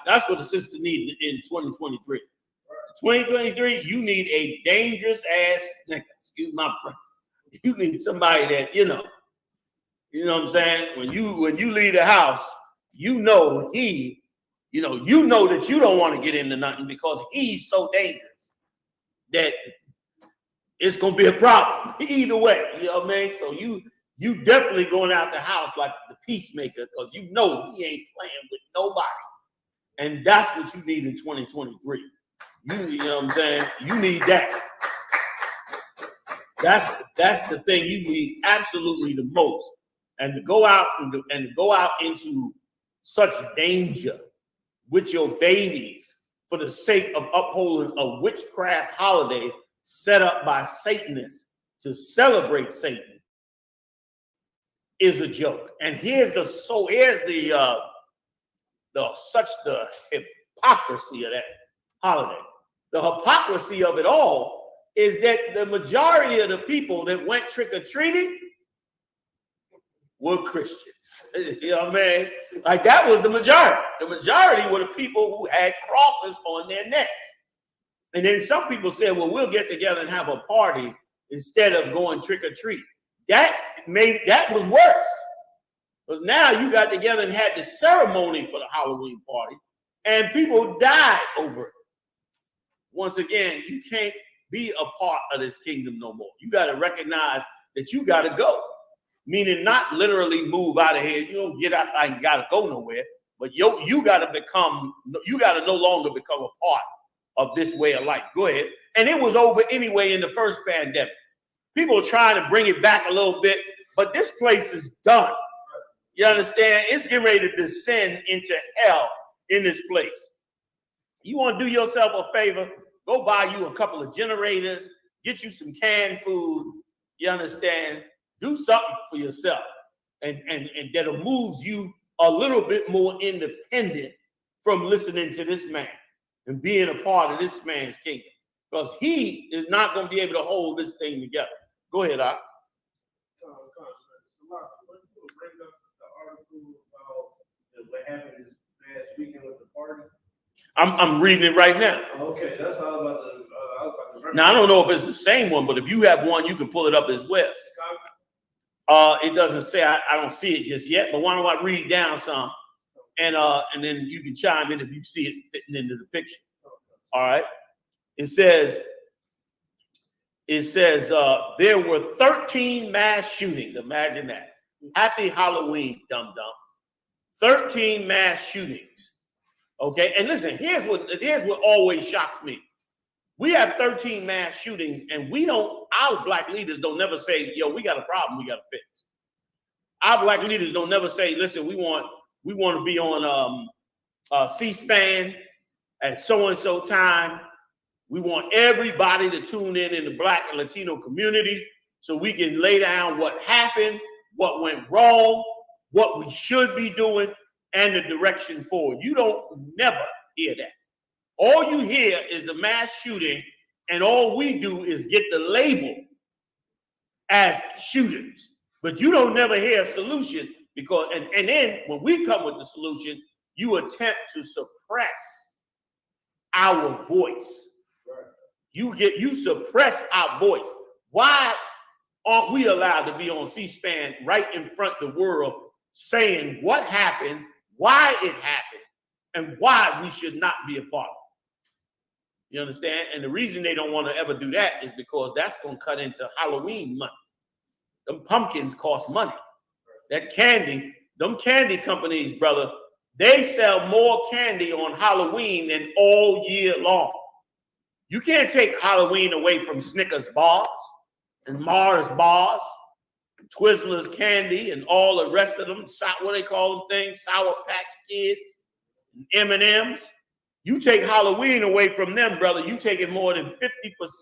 That's what the sister needs in 2023. 2023, you need a dangerous ass nigga. Excuse my friend. You need somebody that, you know what I'm saying? When you leave the house, you know that you don't want to get into nothing because he's so dangerous that it's gonna be a problem either way. You know what I mean? So you definitely going out the house like the peacemaker because you know he ain't playing with nobody. And that's what you need in 2023. You know what I'm saying? You need that. That's the thing you need absolutely the most. And to go out into such danger with your babies for the sake of upholding a witchcraft holiday set up by Satanists to celebrate Satan is a joke. And here's the hypocrisy of that holiday. The hypocrisy of it all is that the majority of the people that went trick-or-treating were Christians. You know what I mean? Like that was the majority. The majority were the people who had crosses on their necks. And then some people said, well, we'll get together and have a party instead of going trick-or-treat. That was worse. Because now you got together and had the ceremony for the Halloween party, and people died over it. Once again, you can't be a part of this kingdom no more. You got to recognize that you got to go. Meaning not literally move out of here. You don't get out and got to go nowhere. But you got to no longer become a part of this way of life. Go ahead. And it was over anyway in the first pandemic. People are trying to bring it back a little bit, but this place is done. You understand? It's getting ready to descend into hell in this place. You want to do yourself a favor? Go buy you a couple of generators, get you some canned food. You understand? Do something for yourself. And that'll move you a little bit more independent from listening to this man and being a part of this man's kingdom. Because he is not going to be able to hold this thing together. Go ahead, Doc. What happened this past weekend with the party? I'm reading it right now. Okay, that's all about the. Now I don't know if it's the same one, but if you have one, you can pull it up as well. It doesn't say. I don't see it just yet. But why don't I read down some, and then you can chime in if you see it fitting into the picture. All right. It says there were 13 mass shootings. Imagine that. Happy Halloween, dum dum. 13 mass shootings. Okay, and listen, here's what always shocks me. We have 13 mass shootings, and our black leaders don't never say, yo, we got a problem we got to fix. Our black leaders don't never say, listen, we want to be on C-SPAN at so-and-so time. We want everybody to tune in the black and Latino community so we can lay down what happened, what went wrong, what we should be doing, and the direction forward. You don't never hear that. All you hear is the mass shooting, and all we do is get the label as shooters. But you don't never hear a solution because, and then when we come with the solution, you attempt to suppress our voice. You suppress our voice. Why aren't we allowed to be on C-SPAN right in front of the world saying what happened, why it happened, and why we should not be a part of it? You understand? And the reason they don't want to ever do that is because that's going to cut into Halloween money. Them pumpkins cost money. That candy, them candy companies, brother, they sell more candy on Halloween than all year long. You can't take Halloween away from Snickers bars and Mars bars, Twizzlers candy, and all the rest of them. What they call them things? Sour Patch Kids, M&Ms. You take Halloween away from them, brother. You taking more than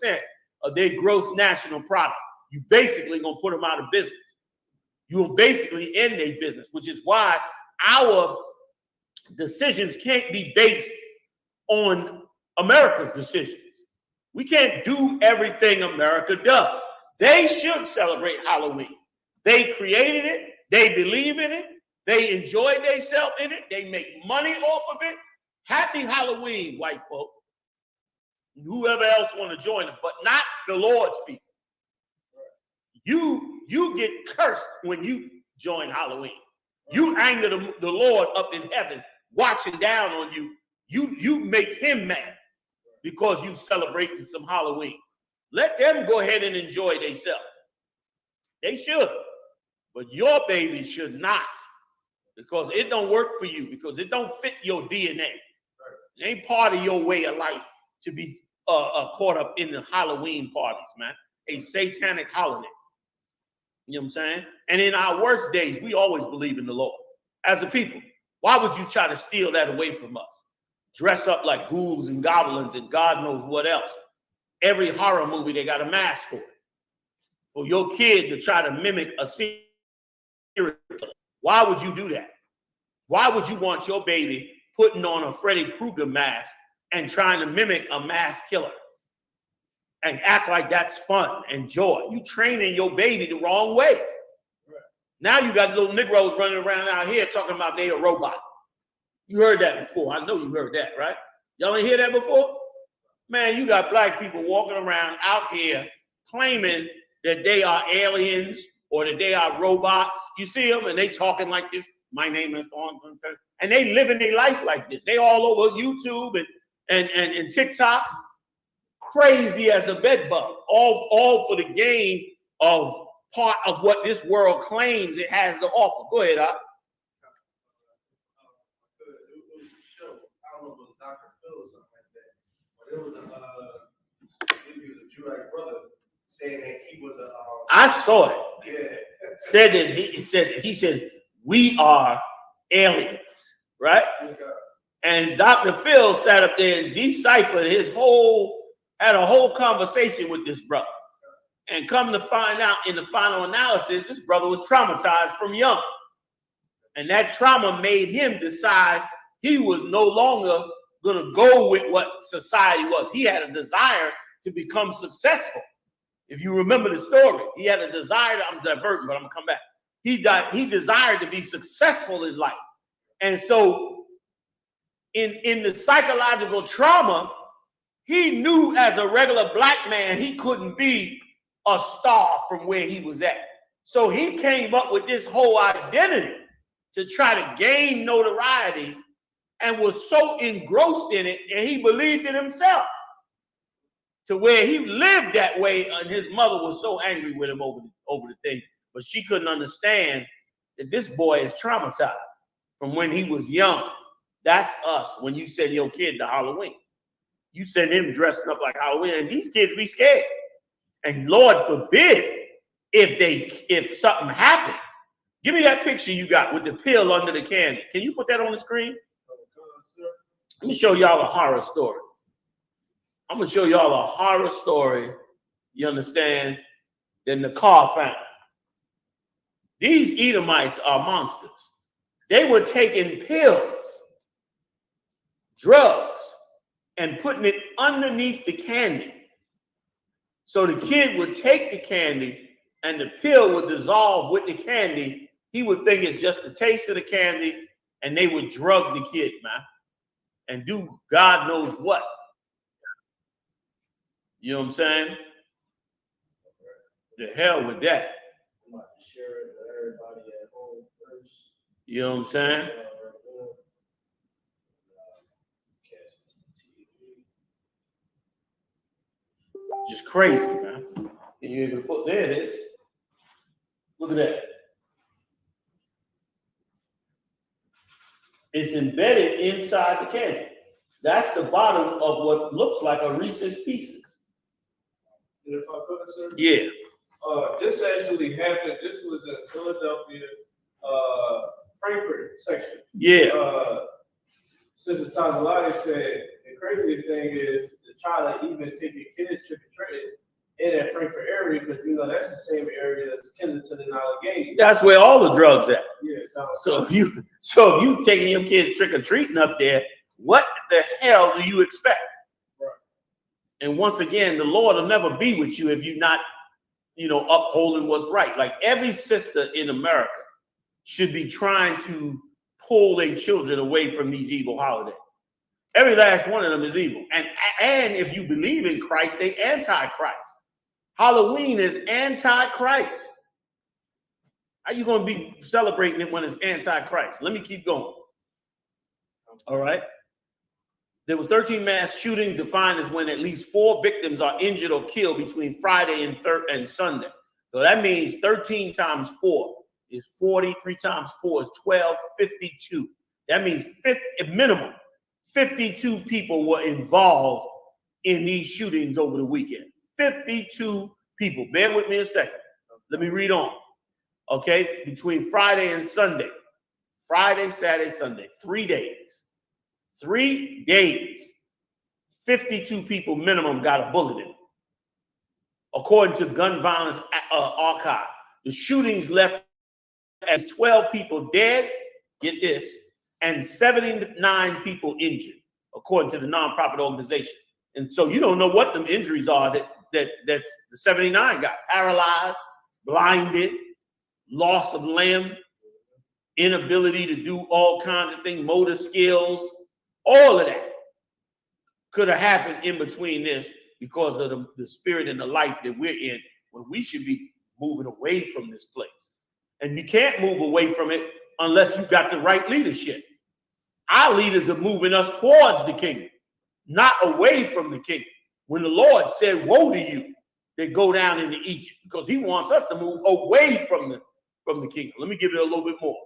50% of their gross national product. You basically gonna put them out of business. You will basically end their business, which is why our decisions can't be based on America's decisions. We can't do everything America does. They should celebrate Halloween. They created it. They believe in it. They enjoy themselves in it. They make money off of it. Happy Halloween, white folk. Whoever else want to join them, but not the Lord's people. You get cursed when you join Halloween. You anger the Lord up in heaven, watching down on you. You make him mad because you celebrating some Halloween. Let them go ahead and enjoy themselves. They should, but your baby should not, because it don't work for you, because it don't fit your DNA. It ain't part of your way of life to be caught up in the Halloween parties, man. A satanic holiday. You know what I'm saying? And in our worst days, we always believe in the Lord. As a people, why would you try to steal that away from us? Dress up like ghouls and goblins and God knows what else. Every horror movie, they got a mask for it. For your kid to try to mimic a serial killer. Why would you do that? Why would you want your baby putting on a Freddy Krueger mask and trying to mimic a mass killer and act like that's fun and joy? You training your baby the wrong way. Right. Now you got little Negroes running around out here talking about they a robot. You heard that before. I know you heard that, right? Y'all ain't hear that before? Man, you got black people walking around out here claiming that they are aliens or that they are robots. You see them and they talking like this. My name is on, and they living their life like this. They all over YouTube and TikTok, crazy as a bed bug, all for the gain of part of what this world claims it has to offer. Go ahead, Doc. I don't know if it was Dr. Phil or something like that, but it was a Jewish brother saying that he was a. I saw it. Yeah. Said that he said we are aliens, right? Okay. And Dr. Phil sat up there and deciphered had a whole conversation with this brother. And come to find out in the final analysis, this brother was traumatized from young. And that trauma made him decide he was no longer going to go with what society was. He had a desire to become successful. If you remember the story, he had a desire, I'm diverting, but I'm going to come back. He desired to be successful in life. And so in the psychological trauma, he knew as a regular black man, he couldn't be a star from where he was at. So he came up with this whole identity to try to gain notoriety and was so engrossed in it, and he believed in himself to where he lived that way. And his mother was so angry with him over the thing, but she couldn't understand that this boy is traumatized from when he was young. That's us. When you send your kid to Halloween, you send him dressing up like Halloween, and these kids be scared. And Lord forbid if something happened. Give me that picture you got with the pill under the candy. Can you put that on the screen? Let me show y'all a horror story. I'm gonna show y'all a horror story. You understand? That Nicole found. These Edomites are monsters. They were taking pills, drugs, and putting it underneath the candy. So the kid would take the candy and the pill would dissolve with the candy. He would think it's just the taste of the candy, and they would drug the kid, man, and do God knows what. You know what I'm saying? The hell with that. I'm about to share it with everybody at home first. You know what I'm saying? Just crazy, man. Can you even put there? It is. Look at that. It's embedded inside the candy. That's the bottom of what looks like a Reese's Pieces. And if I could, sir? Yeah. This actually happened. This was in Philadelphia, Frankfurt section. Yeah. Sister Tazalati said the craziest thing is to try to even take your kids trick or treating in that Frankfurt area, because that's the same area that's Kensington and Allegheny. That's where all the drugs at. Yeah. So if you taking your kids trick or treating up there, what the hell do you expect? Right. And once again, the Lord will never be with you if you're not, upholding what's right. Like every sister in America should be trying to pull their children away from these evil holidays. Every last one of them is evil. And if you believe in Christ, they anti-Christ. Halloween is anti-Christ. How are you going to be celebrating it when it's anti-Christ? Let me keep going. All right. There was 13 mass shootings, defined as when at least 4 victims are injured or killed between Friday and Sunday. So that means 13 times 4 is 40. 3 times 4 is 12, 52. That means minimum 52 people were involved in these shootings over the weekend. 52 people. Bear with me a second. Let me read on. Okay, between Friday and Sunday. Friday, Saturday, Sunday. 3 days. 3 days. 52 people minimum got a bullet in them. According to Gun Violence Archive, the shootings left as 12 people dead, get this, and 79 people injured, according to the nonprofit organization. And so you don't know what them injuries are that the 79 got. Paralyzed, blinded, loss of limb, inability to do all kinds of things, motor skills, all of that could have happened in between this because of the spirit and the life that we're in, when we should be moving away from this place. And you can't move away from it unless you got the right leadership. Our leaders are moving us towards the kingdom, not away from the kingdom. When the Lord said, woe to you that go down into Egypt, because he wants us to move away from the kingdom. Let me give it a little bit more.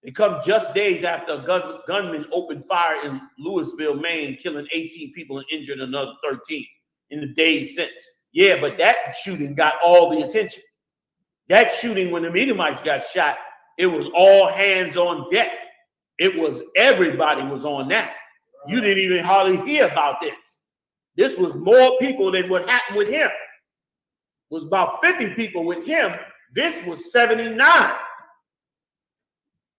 It comes just days after a gunman opened fire in Louisville, Maine, killing 18 people and injured another 13 in the days since. Yeah, but that shooting got all the attention. That shooting, when the Edomites got shot, it was all hands on deck. It was everybody was on that. You didn't even hardly hear about this. This was more people than what happened with him. It was about 50 people with him. This was 79.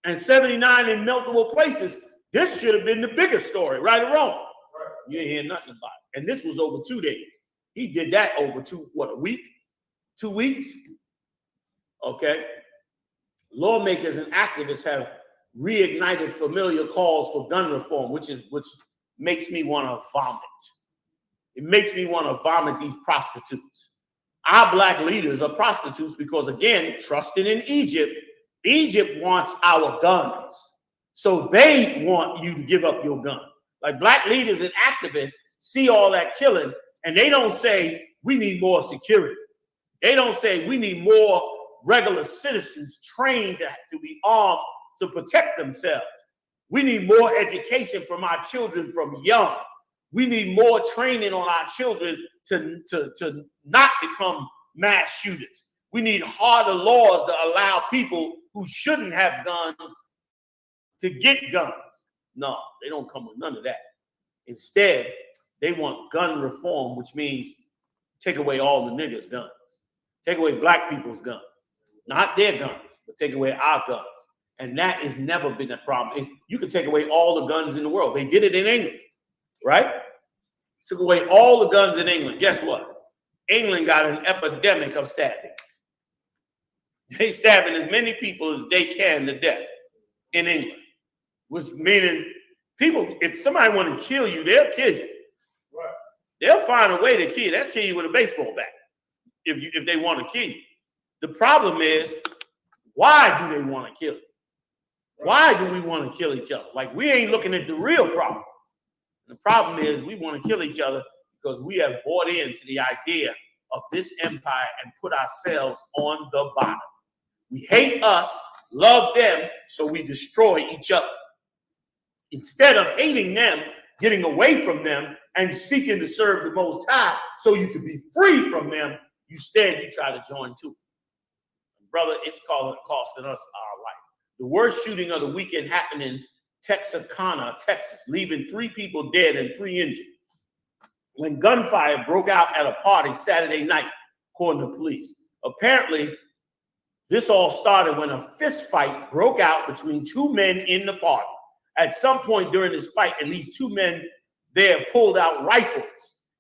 And 79 in multiple places. This should have been the biggest story, right or wrong. You ain't hear nothing about it. And this was over 2 days. He did that over a week? 2 weeks? Okay. Lawmakers and activists have reignited familiar calls for gun reform, which makes me want to vomit. It makes me want to vomit these prostitutes. Our black leaders are prostitutes because, again, trusting in Egypt, Egypt wants our guns. So they want you to give up your gun. Like, black leaders and activists see all that killing, and they don't say, we need more security. They don't say, we need more regular citizens trained to be armed to protect themselves. We need more education from our children from young. We need more training on our children to not become mass shooters. We need harder laws to allow people who shouldn't have guns to get guns. No, they don't come with none of that. Instead, they want gun reform, which means take away all the niggas' guns. Take away black people's guns. Not their guns, but take away our guns. And that has never been a problem. And you can take away all the guns in the world. They did it in England, right? Took away all the guns in England. Guess what? England got an epidemic of stabbing. They stabbing as many people as they can to death in England, which meaning people, if somebody want to kill you, they'll kill you. Right. They'll find a way to kill you. They'll kill you with a baseball bat if they want to kill you. The problem is, why do they want to kill you? Why do we want to kill each other? Like, we ain't looking at the real problem. The problem is we want to kill each other because we have bought into the idea of this empire and put ourselves on the bottom. We hate us, love them, so we destroy each other. Instead of hating them, getting away from them, and seeking to serve the Most High so you can be free from them, you try to join too. Brother, it's costing us our life. The worst shooting of the weekend happened in Texarkana, Texas, leaving 3 people dead and 3 injured when gunfire broke out at a party Saturday night, according to police. Apparently, this all started when a fist fight broke out between 2 men in the party. At some point during this fight, at least 2 men there pulled out rifles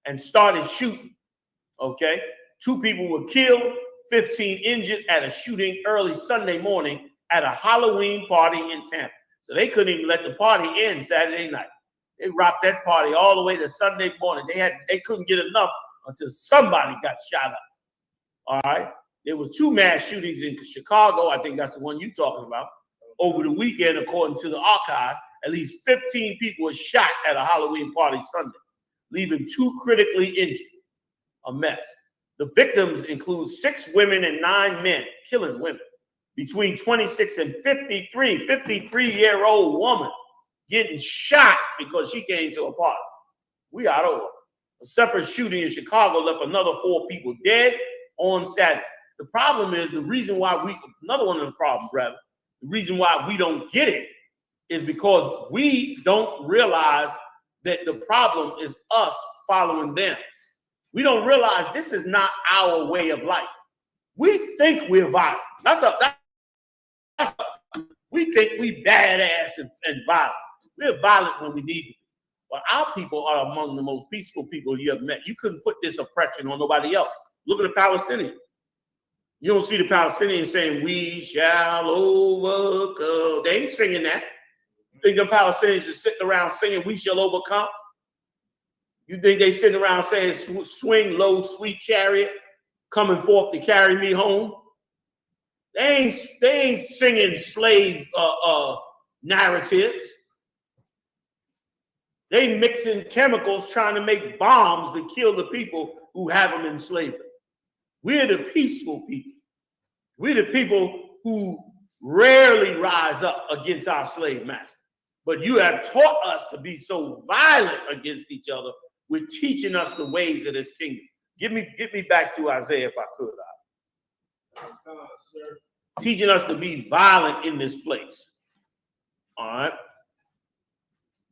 and started shooting. Okay? 2 people were killed, 15 injured at a shooting early Sunday morning at a Halloween party in Tampa. So they couldn't even let the party end Saturday night. They rocked that party all the way to Sunday morning. They couldn't get enough until somebody got shot up. All right. There was 2 mass shootings in Chicago. I think that's the one you're talking about. Over the weekend, according to the archive, at least 15 people were shot at a Halloween party Sunday, leaving 2 critically injured. A mess. The victims include 6 women and 9 men, killing women. Between 26 and 53, 53-year-old woman getting shot because she came to a party. We out of order. A separate shooting in Chicago left another 4 people dead on Saturday. The problem is the reason why another one of the problems, rather, the reason why we don't get it is because we don't realize that the problem is us following them. We don't realize this is not our way of life. We think we're violent. We think we badass and violent. We're violent when we need to be. But our people are among the most peaceful people you have met. You couldn't put this oppression on nobody else. Look at the Palestinians. You don't see the Palestinians saying, "We shall overcome." They ain't singing that. You think the Palestinians are sitting around singing, "We shall overcome"? You think they sitting around saying, "Swing low, sweet chariot, coming forth to carry me home"? They ain't singing slave narratives. They mixing chemicals trying to make bombs to kill the people who have them in slavery. We're the peaceful people. We're the people who rarely rise up against our slave master. But you have taught us to be so violent against each other. We're teaching us the ways of this kingdom. Get me back to Isaiah if I could. Sir. Teaching us to be violent in this place. All right.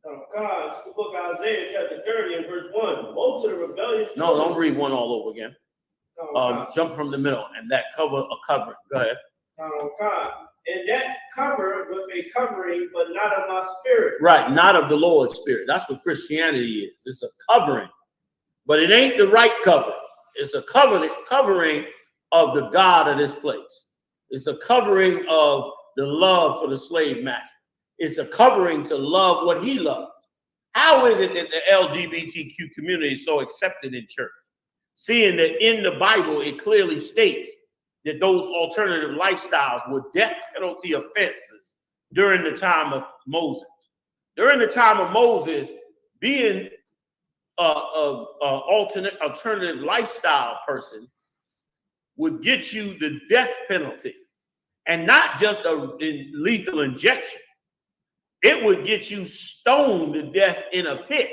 God, the book of Isaiah, chapter 30 and verse 1. Woe to the rebellious. No, don't read 1 all over again. Jump from the middle and that covering. Go ahead. And that cover with a covering, but not of my spirit. Right, not of the Lord's spirit. That's what Christianity is. It's a covering, but it ain't the right cover. It's a covering of the God of this place. It's a covering of the love for the slave master. It's a covering to love what he loves. How is it that the LGBTQ community is so accepted in church? Seeing that in the Bible, it clearly states that those alternative lifestyles were death penalty offenses during the time of Moses. During the time of Moses, being alternative lifestyle person would get you the death penalty, and not just a lethal injection. It would get you stoned to death in a pit,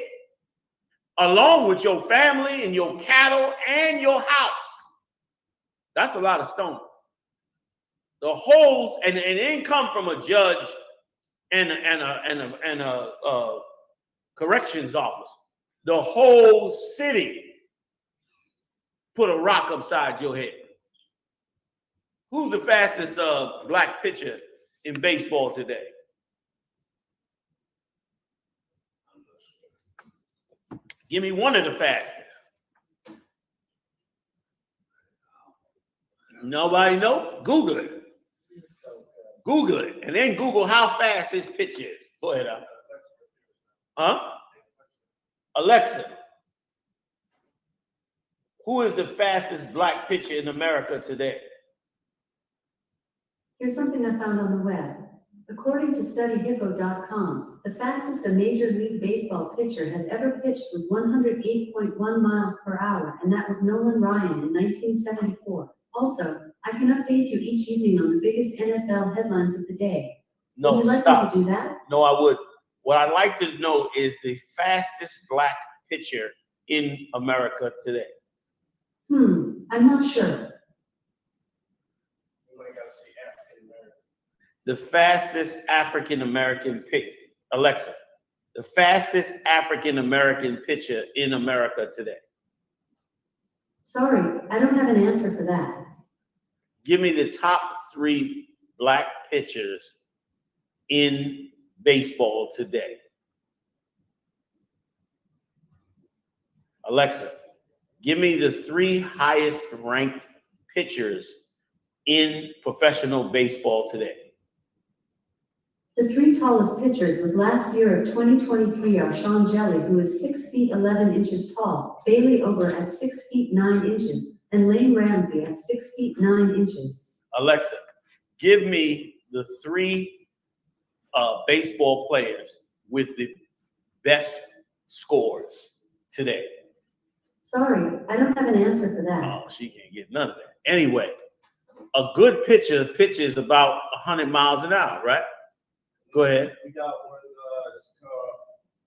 along with your family and your cattle and your house. That's a lot of stoning. The whole, and it didn't come from a judge and a corrections officer. The whole city put a rock upside your head. Who's the fastest black pitcher in baseball today? Give me one of the fastest. Nobody know? Google it. Google it. And then Google how fast his pitch is. Go ahead. Alexa. Who is the fastest black pitcher in America today? Here's something I found on the web. According to StudyHippo.com, the fastest a Major League Baseball pitcher has ever pitched was 108.1 miles per hour, and that was Nolan Ryan in 1974. Also, I can update you each evening on the biggest NFL headlines of the day. No, would you like stop. me to do that? No, I would. What I'd like to know is the fastest black pitcher in America today. I'm not sure. The fastest African-American pitcher. Alexa, the fastest African-American pitcher in America today. Sorry, I don't have an answer for that. Give me the top 3 black pitchers in baseball today. Alexa, give me the 3 highest ranked pitchers in professional baseball today. The three tallest pitchers with last year of 2023 are Sean Jelly, who is 6 feet 11 inches tall, Bailey Ober at 6 feet 9 inches, and Lane Ramsey at 6 feet 9 inches. Alexa, give me the three baseball players with the best scores today. Sorry, I don't have an answer for that. Oh, she can't get none of that. Anyway, a good pitcher pitches about 100 miles an hour, right? Go ahead. We got one, it's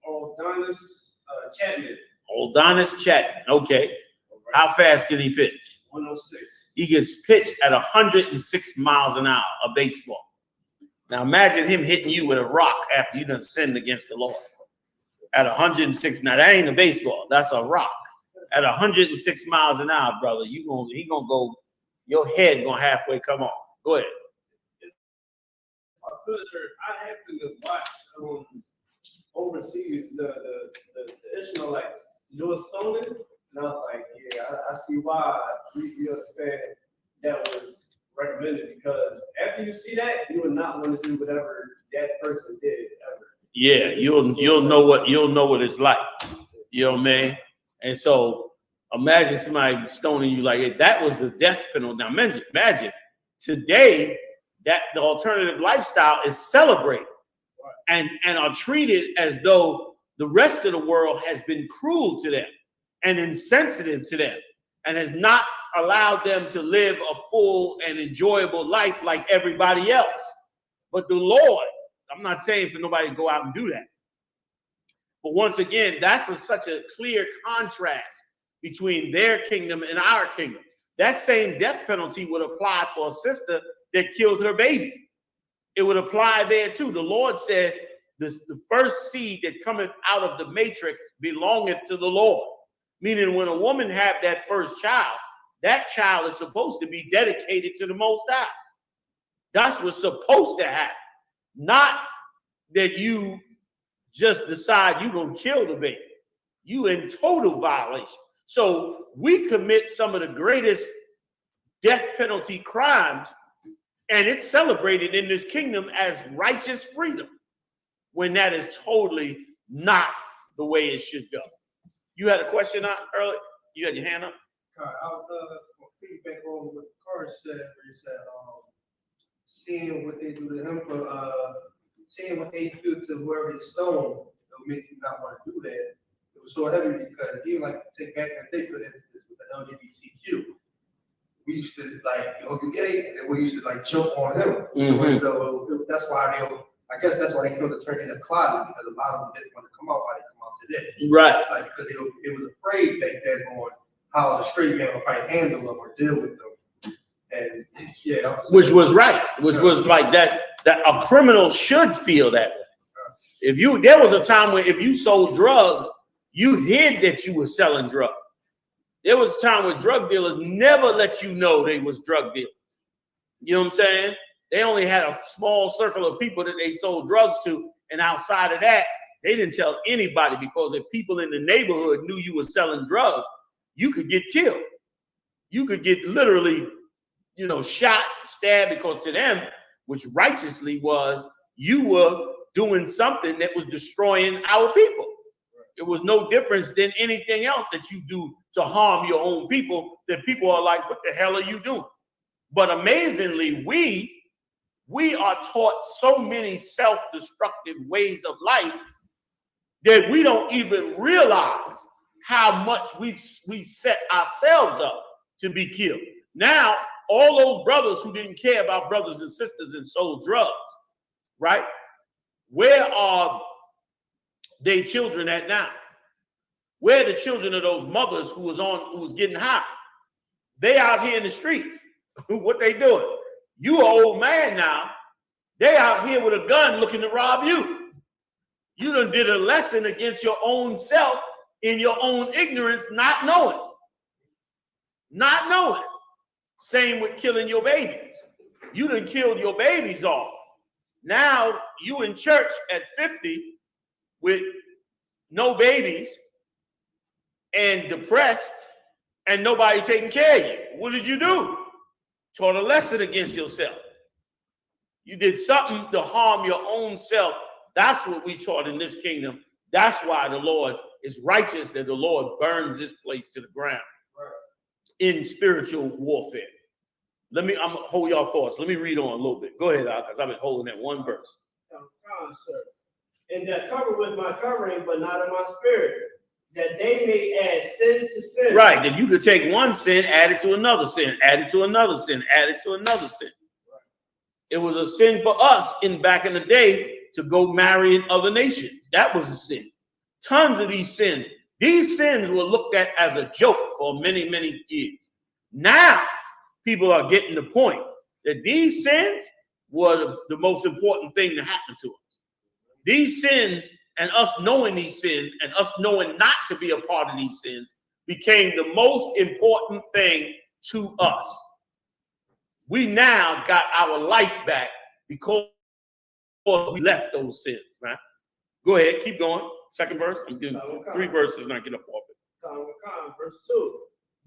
called Adonis Chapman. Adonis Chapman. Okay. Right. How fast can he pitch? 106. He gets pitched at 106 miles an hour, a baseball. Now imagine him hitting you with a rock after you done sinned against the Lord. At 106, now that ain't a baseball, that's a rock. At 106 miles an hour, brother, he gonna go, your head gonna halfway come off. Go ahead. I happen to watch overseas the Ishmaelites doing stoning, and I was like, yeah, I see why you understand that was recommended, because after you see that, you would not want to do whatever that person did ever. Yeah, you'll know what it's like. You know what I mean? And so imagine somebody stoning you like it. That was the death penalty. Now imagine today that the alternative lifestyle is celebrated and are treated as though the rest of the world has been cruel to them and insensitive to them and has not allowed them to live a full and enjoyable life like everybody else. But the Lord, I'm not saying for nobody to go out and do that. But once again, that's such a clear contrast between their kingdom and our kingdom. That same death penalty would apply for a sister that killed her baby. It would apply there too. The Lord said, the first seed that cometh out of the matrix belongeth to the Lord. Meaning when a woman have that first child, that child is supposed to be dedicated to the Most High. That's what's supposed to happen. Not that you just decide you're going to kill the baby. You in total violation. So we commit some of the greatest death penalty crimes, and it's celebrated in this kingdom as righteous freedom, when that is totally not the way it should go. You had a question earlier? You had your hand up? I'll piggyback on what Carr said, where he said, seeing what they do to him for seeing what they do to whoever is stoned, it'll make you not want to do that. It was so heavy because even like take back in the day, for instance, with the LGBTQ, we used to like, you're gay, and then we used to like jump on him. Mm-hmm. So that's why I guess that's why they killed the turn in the closet, because a lot of them didn't want to come out. Why they come out today? Right. Like because they was afraid back then on how the straight man would probably handle them or deal with them. And yeah, Which was right. Which was like that a criminal should feel that way. There was a time where if you sold drugs, you hid that you were selling drugs. There was a time where drug dealers never let you know they was drug dealers. You know what I'm saying? They only had a small circle of people that they sold drugs to, and outside of that, they didn't tell anybody, because if people in the neighborhood knew you were selling drugs, you could get killed. You could get literally, shot, stabbed, because to them, which righteously was, you were doing something that was destroying our people. It was no difference than anything else that you do to harm your own people, that people are like, what the hell are you doing? But amazingly, we are taught so many self-destructive ways of life that we don't even realize how much we set ourselves up to be killed. Now, all those brothers who didn't care about brothers and sisters and sold drugs, right? Where are their children at now? Where are the children of those mothers who was getting high? They out here in the street. What they doing? You an old man now. They out here with a gun looking to rob you. You done did a lesson against your own self in your own ignorance, not knowing. Not knowing. Same with killing your babies. You done killed your babies off. Now you in church at 50 with no babies and depressed and nobody taking care of you. What did you do? Taught a lesson against yourself. You did something to harm your own self. That's what we taught in this kingdom. That's why the Lord is righteous, that the Lord burns this place to the ground in spiritual warfare. I'm gonna hold y'all thoughts. Let me read on a little bit. Go ahead, because I've been holding that one verse. Sir. And that cover with my covering, but not of my spirit, that they may add sin to sin. Right, that you could take one sin, add it to another sin, add it to another sin, add it to another sin. It was a sin for us back in the day to go marry in other nations. That was a sin. Tons of these sins. These sins were looked at as a joke for many, many years. Now, people are getting the point that these sins were the most important thing to happen to us. These sins and us knowing these sins and us knowing not to be a part of these sins became the most important thing to us. We now got our life back because we left those sins, man. Go ahead, keep going. Second verse. I'm doing 3 verses and I get up off it. Verse 2.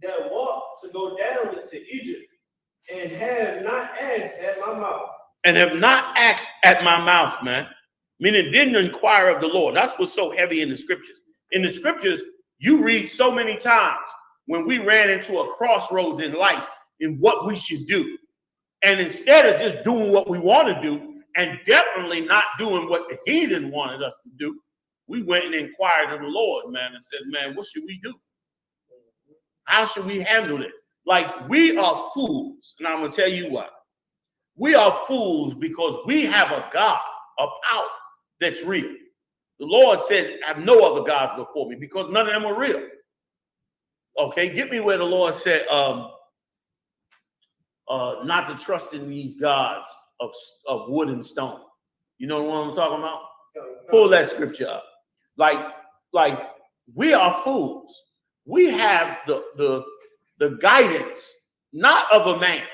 That walk to go down into Egypt and have not asked at my mouth. And have not asked at my mouth, man. Meaning didn't inquire of the Lord. That's what's so heavy in the scriptures. In the scriptures, you read so many times when we ran into a crossroads in life in what we should do. And instead of just doing what we want to do and definitely not doing what the heathen wanted us to do, we went and inquired of the Lord, man, and said, man, what should we do? How should we handle this? Like, we are fools. And I'm going to tell you what. We are fools because we have a God, a power that's real. The Lord said, I have no other gods before me because none of them are real. Okay, get me where the Lord said, not to trust in these gods of wood and stone. You know what I'm talking about? Pull that scripture up. Like we are fools. We have the guidance, not of a man,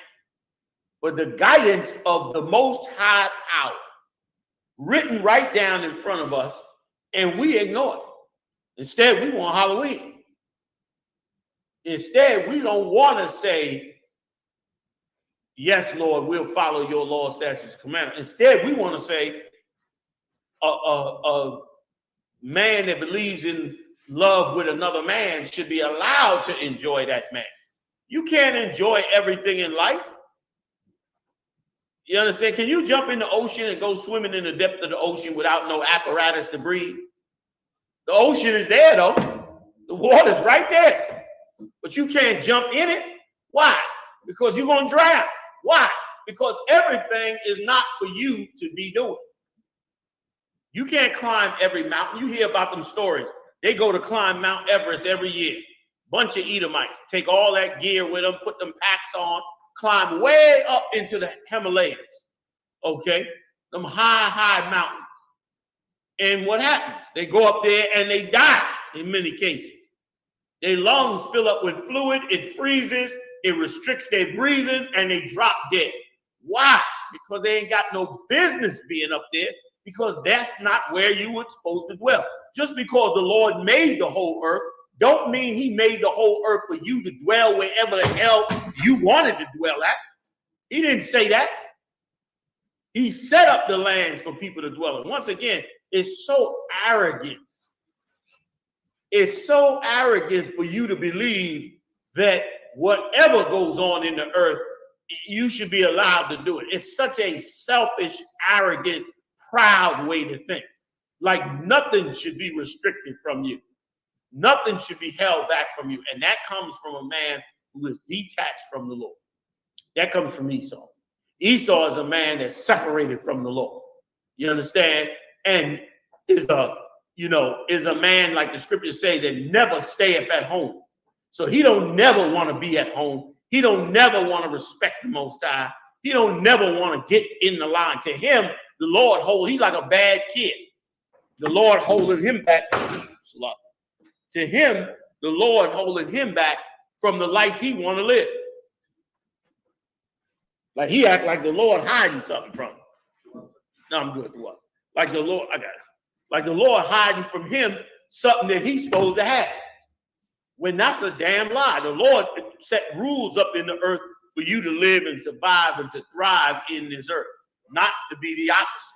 but the guidance of the most high power written right down in front of us, and we ignore it. Instead, we want Halloween. Instead, we don't want to say, yes, Lord, we'll follow your law, statutes, commandments. Instead, we want to say, a man that believes in love with another man should be allowed to enjoy that man. You can't enjoy everything in life. You understand? Can you jump in the ocean and go swimming in the depth of the ocean without no apparatus to breathe? The ocean is there, though. The water's right there. But you can't jump in it. Why? Because you're going to drown. Why? Because everything is not for you to be doing. You can't climb every mountain. You hear about them stories. They go to climb Mount Everest every year. Bunch of Edomites. Take all that gear with them, put them packs on, climb way up into the Himalayas. Okay? Them high mountains. And what happens? They go up there and they die in many cases. Their lungs fill up with fluid, it freezes, it restricts their breathing, and they drop dead. Why? Because they ain't got no business being up there, because that's not where you were supposed to dwell. Just because the Lord made the whole earth, don't mean he made the whole earth for you to dwell wherever the hell you wanted to dwell at. He didn't say that. He set up the lands for people to dwell in. Once again, it's so arrogant. It's so arrogant for you to believe that whatever goes on in the earth, you should be allowed to do it. It's such a selfish, arrogant, proud way to think. Like nothing should be restricted from you. Nothing should be held back from you. And that comes from a man who is detached from the Lord. That comes from Esau. Esau is a man that's separated from the Lord. You understand? And is a man, like the scriptures say, that never stayeth at home. So he don't never want to be at home. He don't never want to respect the Most High. He don't never want to get in the line. To him, the Lord he's like a bad kid. The Lord holding him back. To him, the Lord holding him back from the life he want to live. Like he act like the Lord hiding something from him. No, I'm good. What? Like the Lord, I got it. Like the Lord hiding from him something that he's supposed to have. When that's a damn lie. The Lord set rules up in the earth for you to live and survive and to thrive in this earth. not to be the opposite.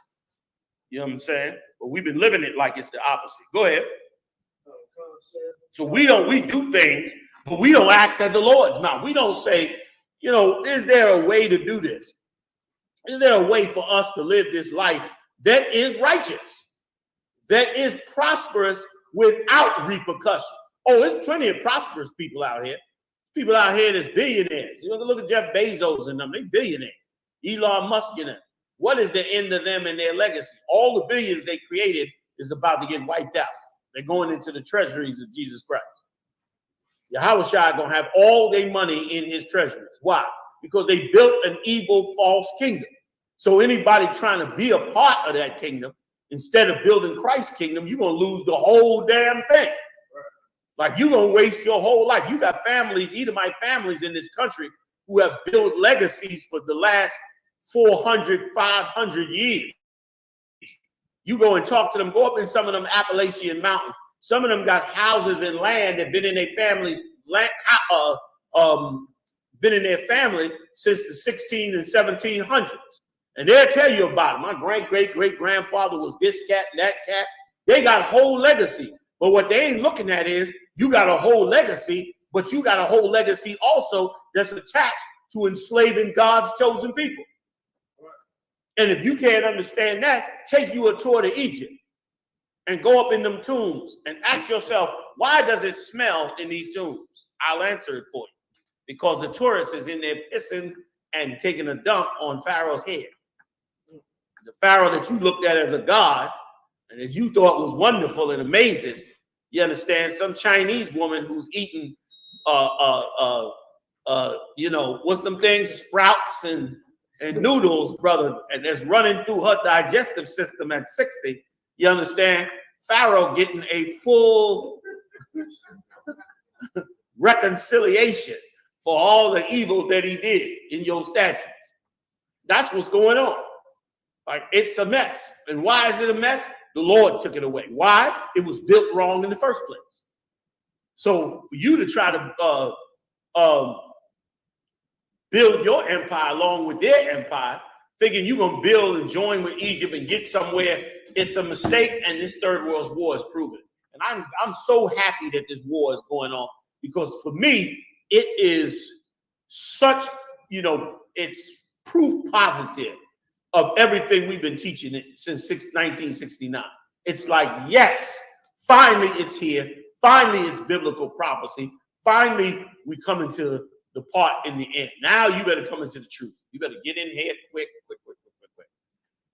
You know what I'm saying? But we've been living it like it's the opposite. Go ahead. So we do things, but we don't ask at the Lord's mouth. We don't say, you know, is there a way to do this? Is there a way for us to live this life that is righteous, that is prosperous without repercussion? Oh, there's plenty of prosperous people out here. People out here that's billionaires. You look at Jeff Bezos and them, they billionaires. Elon Musk and them. What is the end of them and their legacy? All the billions they created is about to get wiped out. They're going into the treasuries of Jesus Christ. Yahushua gonna have all their money in his treasuries. Why? Because they built an evil, false kingdom. So anybody trying to be a part of that kingdom, instead of building Christ's kingdom, you're gonna lose the whole damn thing. Like you're gonna waste your whole life. You got families, Edomite families in this country who have built legacies for the last 400, 500 years. You go and talk to them, go up in some of them Appalachian mountains. Some of them got houses and land that been in their families, been in their family since the 16 and 1700s. And they'll tell you about it. My great-great-great-grandfather was this cat, that cat. They got whole legacies. But what they ain't looking at is you got a whole legacy, but you got a whole legacy also that's attached to enslaving God's chosen people. And if you can't understand that, take you a tour to Egypt and go up in them tombs and ask yourself, why does it smell in these tombs? I'll answer it for you. Because the tourist is in there pissing and taking a dump on Pharaoh's head. The Pharaoh that you looked at as a god and that you thought was wonderful and amazing, you understand, some Chinese woman who's eating, you know, what's them things, sprouts and noodles, brother, and that's running through her digestive system at 60, you understand? Pharaoh getting a full reconciliation for all the evil that he did in your statues. That's what's going on. Like, it's a mess. And why is it a mess? The Lord took it away. Why? It was built wrong in the first place. So for you to try to build your empire along with their empire, thinking you're going to build and join with Egypt and get somewhere, it's a mistake, and this third world war is proven. And I'm so happy that this war is going on, because for me, it is such, you know, it's proof positive of everything we've been teaching it since 1969. It's like, yes, finally it's here. Finally, it's biblical prophecy. Finally, we come into the part in the end. Now you better come into the truth. You better get in here quick.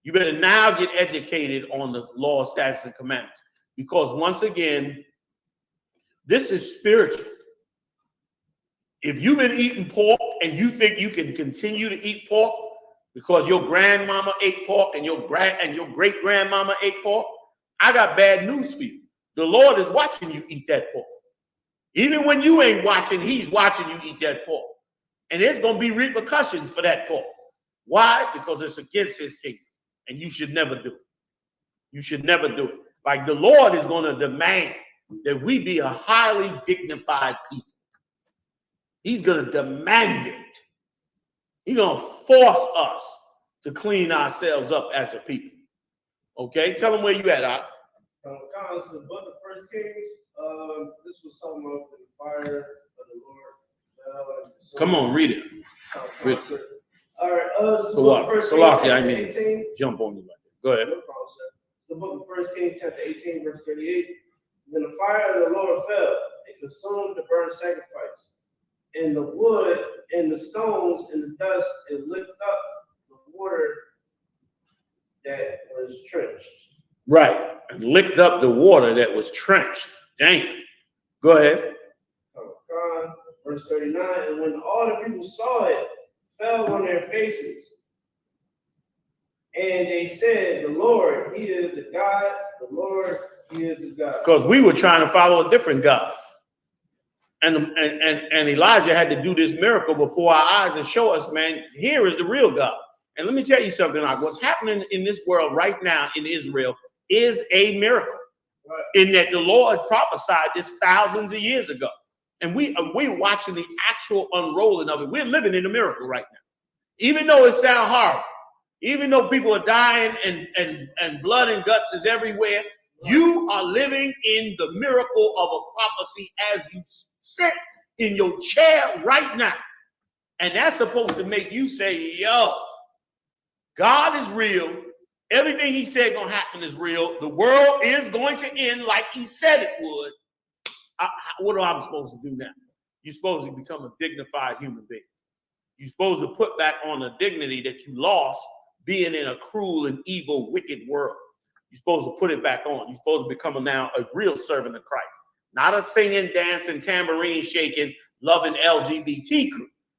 You better now get educated on the law, statutes, and commandments. Because once again, this is spiritual. If you've been eating pork and you think you can continue to eat pork because your grandmama ate pork and your great-grandmama ate pork, I got bad news for you. The Lord is watching you eat that pork. Even when you ain't watching, he's watching you eat that pork. And there's going to be repercussions for that pork. Why? Because it's against his kingdom. And you should never do it. You should never do it. Like, the Lord is going to demand that we be a highly dignified people. He's going to demand it. He's going to force us to clean ourselves up as a people. Okay? Tell them where you at, Doc. Comments in the book of First Kings. This was something of the fire of the Lord. Come on, read it. Read it. All right. So what? Salaki, I mean, jump on you like that. Go ahead. The book of First Kings, chapter 18, verse 38. Then the fire of the Lord fell and consumed the burnt sacrifice, and the wood, and the stones, and the dust, and licked up the water that was trenched. Right. And licked up the water that was trenched. Damn. Go ahead. Oh, God. Verse 39. And when all the people saw it, fell on their faces. And they said, the Lord, he is the God. The Lord, he is the God. Because we were trying to follow a different God. And Elijah had to do this miracle before our eyes and show us, man, here is the real God. And let me tell you something, like what's happening in this world right now in Israel is a miracle. Right. In that the Lord prophesied this thousands of years ago. And we're watching the actual unrolling of it. We're living in a miracle right now. Even though it sounds horrible. Even though people are dying and blood and guts is everywhere, you are living in the miracle of a prophecy as you sit in your chair right now. And that's supposed to make you say, yo, God is real. Everything he said gonna happen is real. The world is going to end like he said it would. What am I supposed to do now? You're supposed to become a dignified human being. You're supposed to put back on the dignity that you lost being in a cruel and evil, wicked world. You're supposed to put it back on. You're supposed to become now a real servant of Christ. Not a singing, dancing, tambourine shaking, loving LGBT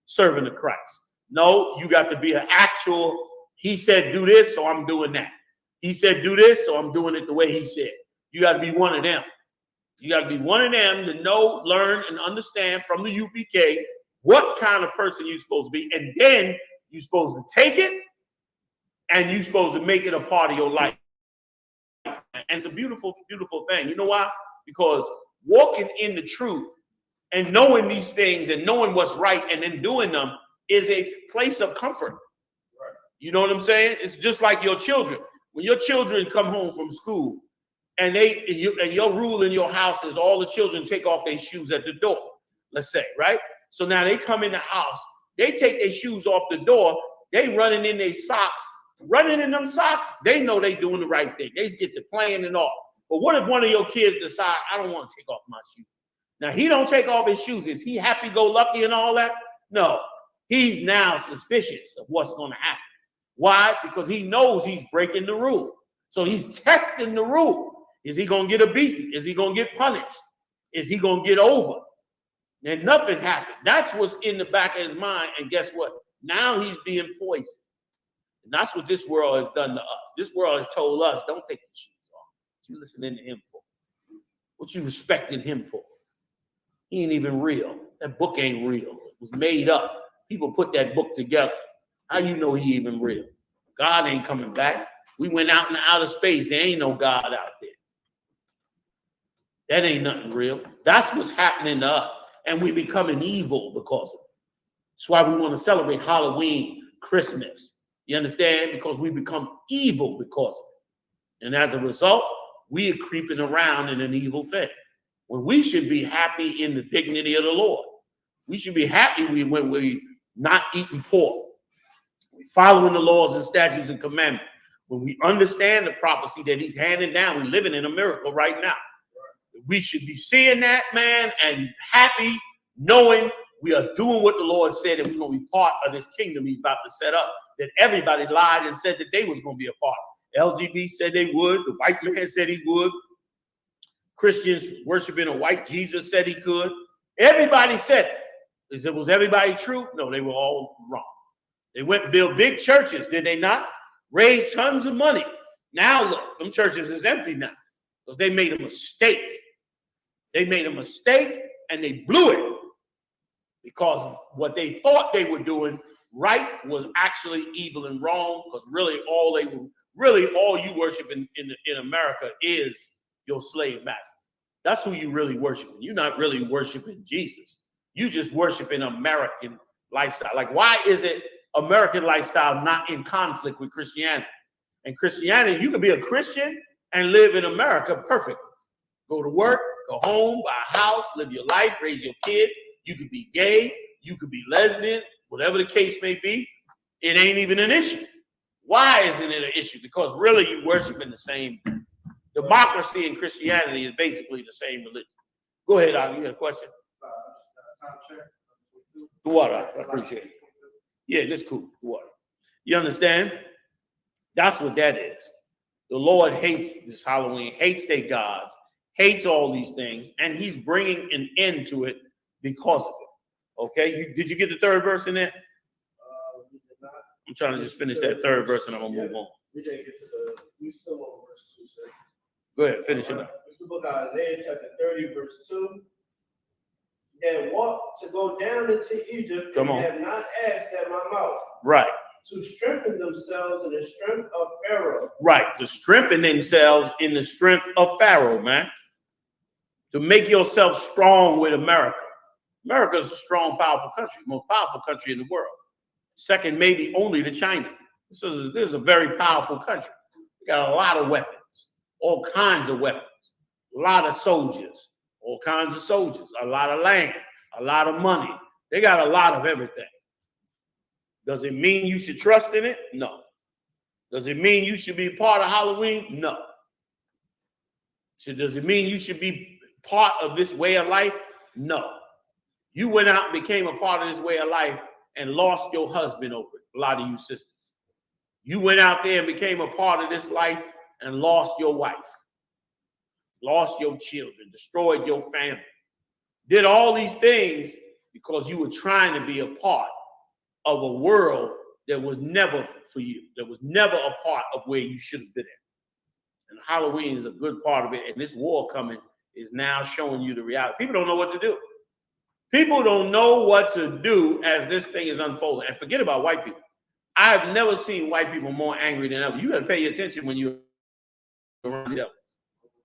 servant of Christ. No, you got to be an actual, he said do this, so I'm doing that. He said do this, so I'm doing it the way he said. You got to be one of them. You got to be one of them to know, learn, and understand from the UPK what kind of person you're supposed to be. And then you're supposed to take it and you're supposed to make it a part of your life. And it's a beautiful, beautiful thing. You know why? Because walking in the truth and knowing these things and knowing what's right and then doing them is a place of comfort. Right. You know what I'm saying? It's just like your children. When your children come home from school and your rule in your house is all the children take off their shoes at the door, let's say, right? So now they come in the house, they take their shoes off the door, they running in their socks, running in them socks, they know they doing the right thing. They get to playing and all. But what if one of your kids decide, I don't want to take off my shoes? Now, he don't take off his shoes. Is he happy-go-lucky and all that? No. He's now suspicious of what's going to happen. Why? Because he knows he's breaking the rule. So he's testing the rule. Is he going to get a beating? Is he going to get punished? Is he going to get over? And nothing happened. That's what's in the back of his mind. And guess what? Now he's being poisoned. And that's what this world has done to us. This world has told us, don't take your shoes off. What you listening to him for? What you respecting him for? He ain't even real. That book ain't real. It was made up. People put that book together. How you know he even real? God ain't coming back. We went out in outer space. There ain't no God out there. That ain't nothing real. That's what's happening to us. And we becoming evil because of it. That's why we want to celebrate Halloween, Christmas. You understand? Because we become evil because of it. And as a result, we are creeping around in an evil thing. When we should be happy in the dignity of the Lord. We should be happy when we're not eating pork. We're following the laws and statutes and commandments. When we understand the prophecy that he's handing down, we're living in a miracle right now. We should be seeing that, man, and happy, knowing we are doing what the Lord said, and we're going to be part of this kingdom he's about to set up, that everybody lied and said that they was going to be a part of. LGBT said they would. The white man said he would. Christians worshiping a white Jesus said he could. Everybody said it. Was everybody true? No, they were all wrong. They went and built big churches, did they not? Raised tons of money. Now look, them churches is empty now because they made a mistake. They made a mistake and they blew it because what they thought they were doing right was actually evil and wrong, because really all you worship in America is your slave master. That's who you really worshiping. You're not really worshiping Jesus. You just worshiping American lifestyle. Like, why is it American lifestyle not in conflict with Christianity? And Christianity, you can be a Christian and live in America perfectly. Go to work, go home, buy a house, live your life, raise your kids. You could be gay, you could be lesbian, whatever the case may be. It ain't even an issue. Why isn't it an issue? Because really you worshiping the same thing. Democracy and Christianity is basically the same religion. Go ahead, Al, you got a question? The water, I appreciate it. Yeah, that's cool. The water. You understand? That's what that is. The Lord hates this Halloween, hates their gods, hates all these things, and he's bringing an end to it because of it. Okay? Did you get the third verse in there? I'm trying to just finish that third verse and I'm going to move on. We didn't get to we still on verse 2, sir. Go ahead, finish it up. It's the book of Isaiah, chapter 30, verse 2. That walked to go down into Egypt and have not asked at my mouth. Right. To strengthen themselves in the strength of Pharaoh. Right. To strengthen themselves in the strength of Pharaoh, man. To make yourself strong with America. America is a strong, powerful country. Most powerful country in the world. Second, maybe only to China. This is a very powerful country. We got a lot of weapons, all kinds of weapons, a lot of soldiers, all kinds of soldiers, a lot of land, a lot of money. They got a lot of everything. Does it mean you should trust in it? No. Does it mean you should be part of Halloween? No. Does it mean you should be part of this way of life? No. You went out and became a part of this way of life and lost your husband over it. A lot of you sisters. You went out there and became a part of this life and lost your wife, lost your children, destroyed your family, did all these things because you were trying to be a part of a world that was never for you, that was never a part of where you should have been at. And Halloween is a good part of it. And this war coming is now showing you the reality. People don't know what to do. People don't know what to do as this thing is unfolding. And forget about white people. I've never seen white people more angry than ever. You got to pay attention when you're around them,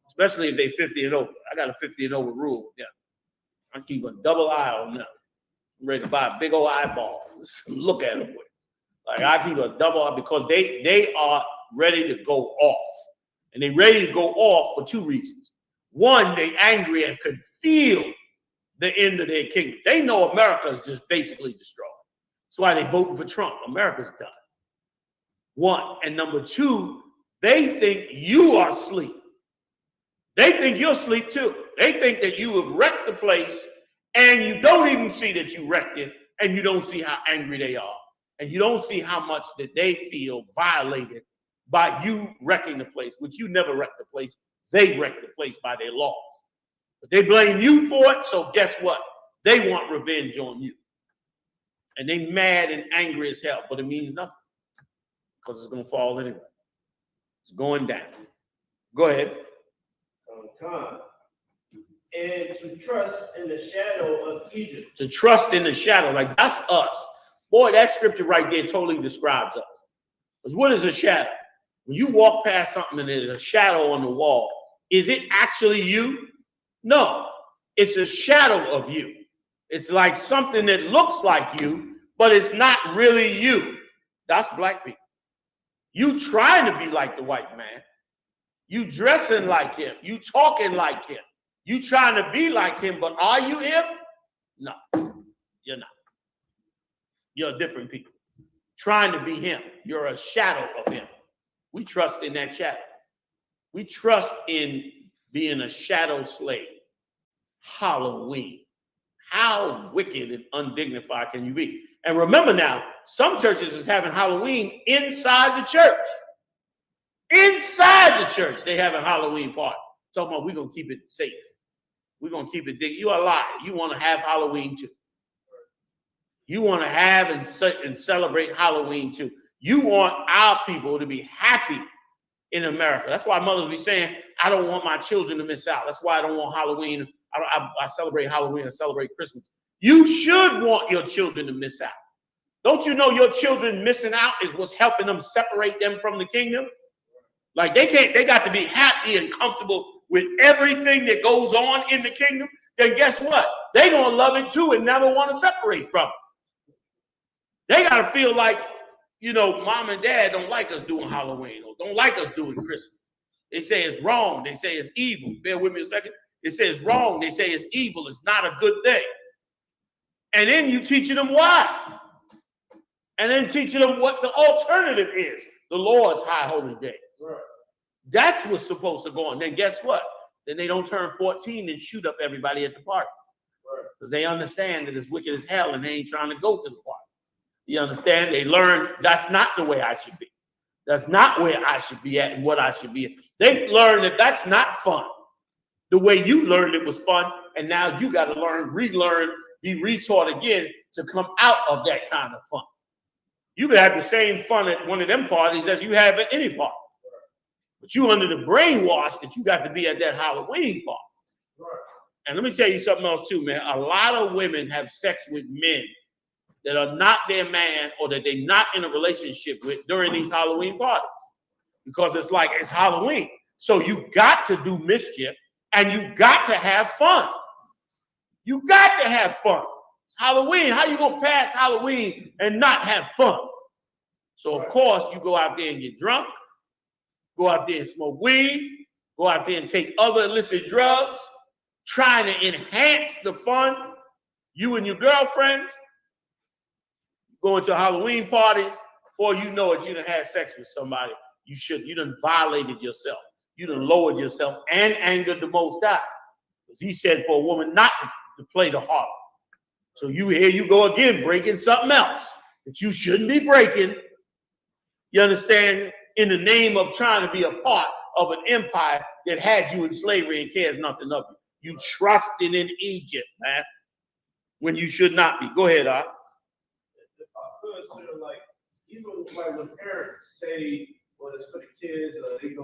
especially if they're 50 and over. I got a 50 and over rule with them. I keep a double eye on them. I'm ready to buy a big old eyeball. Look at them with. Like I keep a double eye because they are ready to go off. And they're ready to go off for two reasons. One, they angry and can feel the end of their kingdom. They know America's just basically destroyed. That's why they're voting for Trump. America's done. One. And number two, they think you are asleep. They think you're asleep too. They think that you have wrecked the place and you don't even see that you wrecked it and you don't see how angry they are. And you don't see how much that they feel violated by you wrecking the place, which you never wrecked the place. They wrecked the place by their laws. But they blame you for it, so guess what? They want revenge on you. And they mad and angry as hell, but it means nothing because it's going to fall anyway. It's going down. Go ahead. And to trust in the shadow of Egypt. To trust in the shadow, like that's us. Boy, that scripture right there totally describes us. Because what is a shadow? When you walk past something and there's a shadow on the wall, is it actually you? No, it's a shadow of you. It's like something that looks like you, but it's not really you. That's black people. You trying to be like the white man. You dressing like him. You talking like him. You trying to be like him, but are you him? No, you're not. You're different people. Trying to be him. You're a shadow of him. We trust in that shadow. We trust in being a shadow slave. Halloween. How wicked and undignified can you be? And remember now, some churches is having Halloween inside the church. Inside the church, they have a Halloween party. Talking about we're going to keep it safe. We're going to keep it dignified. You are a liar. You want to have Halloween too. You want to have and celebrate Halloween too. You want our people to be happy in America. That's why mothers be saying, I don't want my children to miss out. That's why I don't want Halloween. I celebrate Halloween and celebrate Christmas. You should want your children to miss out. Don't you know your children missing out is what's helping them separate them from the kingdom? Like they got to be happy and comfortable with everything that goes on in the kingdom. Then guess what? They're going to love it too and never want to separate from it. They got to feel like, you know, mom and dad don't like us doing Halloween or don't like us doing Christmas. They say it's wrong. They say it's evil. Bear with me a second. They say it's wrong. They say it's evil. It's not a good thing. And then you teaching them why. And then teaching them what the alternative is. The Lord's high holy days. Right. That's what's supposed to go on. Then guess what? Then they don't turn 14 and shoot up everybody at the party. Because they understand that it's wicked as hell and they ain't trying to go to the party. You understand? They learn that's not the way I should be. That's not where I should be at and what I should be at. They learn that that's not fun. The way you learned it was fun, and now you got to learn, relearn, be retaught again to come out of that kind of fun. You could have the same fun at one of them parties as you have at any party. But you under the brainwash that you got to be at that Halloween party. And let me tell you something else too, man. A lot of women have sex with men that are not their man or that they're not in a relationship with during these Halloween parties. Because it's like, it's Halloween. So you got to do mischief and you got to have fun. You got to have fun. It's Halloween. How you going to pass Halloween and not have fun? So, of course, you go out there and get drunk, go out there and smoke weed, go out there and take other illicit drugs, trying to enhance the fun. You and your girlfriends going to Halloween parties. Before you know it, you done had sex with somebody. You done violated yourself. You done lowered yourself and angered the Most High. Because he said for a woman not to play the harlot. So here you go again, breaking something else that you shouldn't be breaking. You understand? In the name of trying to be a part of an empire that had you in slavery and cares nothing of you. You trusting in Egypt, man, when you should not be. Go ahead, Art. If I could, sir, like, even like when parents say, well, it's for the kids, or they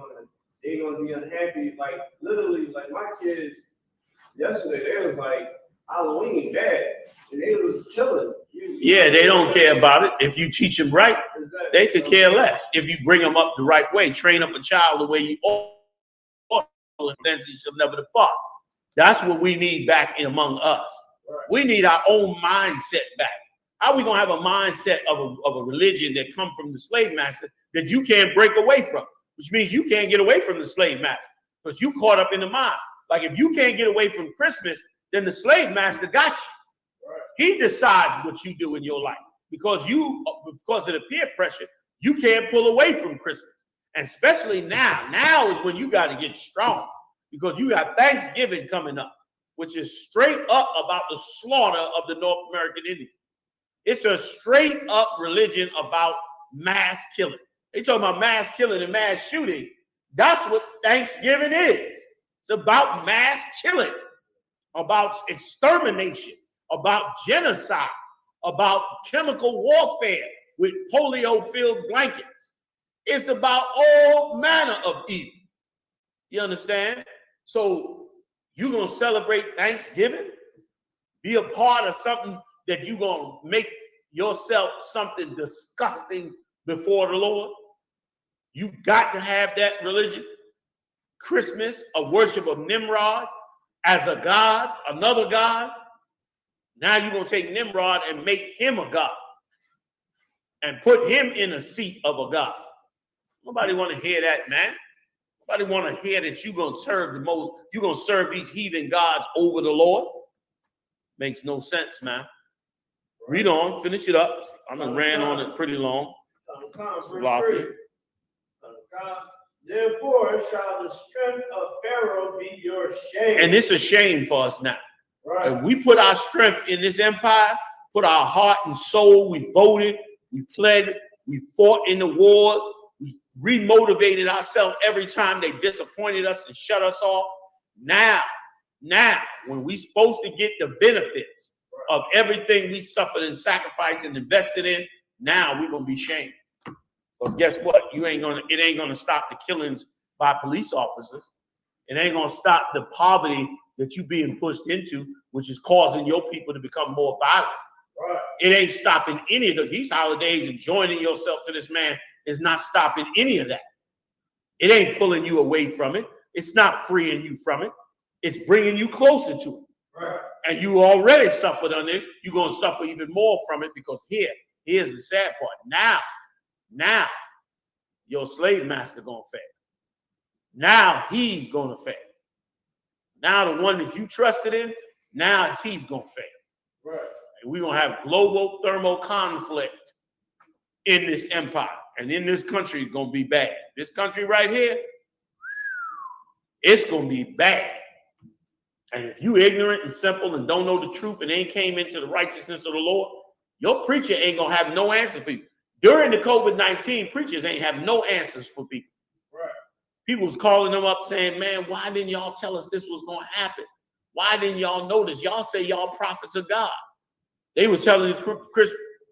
gonna be unhappy, like literally, like my kids yesterday, they was like, Halloween bad, and they was chilling. Yeah, they don't care about it. If you teach them right, they could care less. If you bring them up the right way, train up a child the way you ought, and then he shall never depart. That's what we need back in among us. Right. We need our own mindset back. How are we gonna have a mindset of a religion that come from the slave master that you can't break away from? Which means you can't get away from the slave master because you caught up in the mind. Like if you can't get away from Christmas, then the slave master got you. Right. He decides what you do in your life because of the peer pressure, you can't pull away from Christmas. And especially now. Now is when you got to get strong because you got Thanksgiving coming up, which is straight up about the slaughter of the North American Indians. It's a straight up religion about mass killing. They talking about mass killing and mass shooting. That's what Thanksgiving is. It's about mass killing, about extermination, about genocide, about chemical warfare with polio-filled blankets. It's about all manner of evil. You understand? So you're going to celebrate Thanksgiving? Be a part of something that you're going to make yourself something disgusting before the Lord? You got to have that religion. Christmas, a worship of Nimrod as a god, another god. Now you're going to take Nimrod and make him a god and put him in a seat of a god. Nobody want to hear that, man. Nobody want to hear that you're going to serve these heathen gods over the Lord. Makes no sense, man. Read on, finish it up. I done ran on it pretty long. Therefore shall the strength of Pharaoh be your shame. And it's a shame for us now. Right. And we put our strength in this empire, put our heart and soul, we voted, we pled, we fought in the wars, we remotivated ourselves every time they disappointed us and shut us off. Now, when we supposed to get the benefits of everything we suffered and sacrificed and invested in, now we're gonna be shamed. Because guess what? It ain't gonna stop the killings by police officers. It ain't gonna stop the poverty that you being pushed into, which is causing your people to become more violent. Right. It ain't stopping any of these holidays, and joining yourself to this man is not stopping any of that. It ain't pulling you away from it. It's not freeing you from it. It's bringing you closer to it. Right. And you already suffered on it. You're going to suffer even more from it because here's the sad part. Now, your slave master going to fail. Now he's going to fail. Now the one that you trusted in, now he's going to fail. Right. And we're going to have global thermal conflict in this empire. And in this country, it's going to be bad. This country right here, it's going to be bad. And if you ignorant and simple and don't know the truth and ain't came into the righteousness of the Lord, your preacher ain't going to have no answer for you. During the COVID-19, preachers ain't have no answers for people. Right. People was calling them up saying, man, why didn't y'all tell us this was going to happen? Why didn't y'all know this? Y'all say y'all prophets of God. They was telling the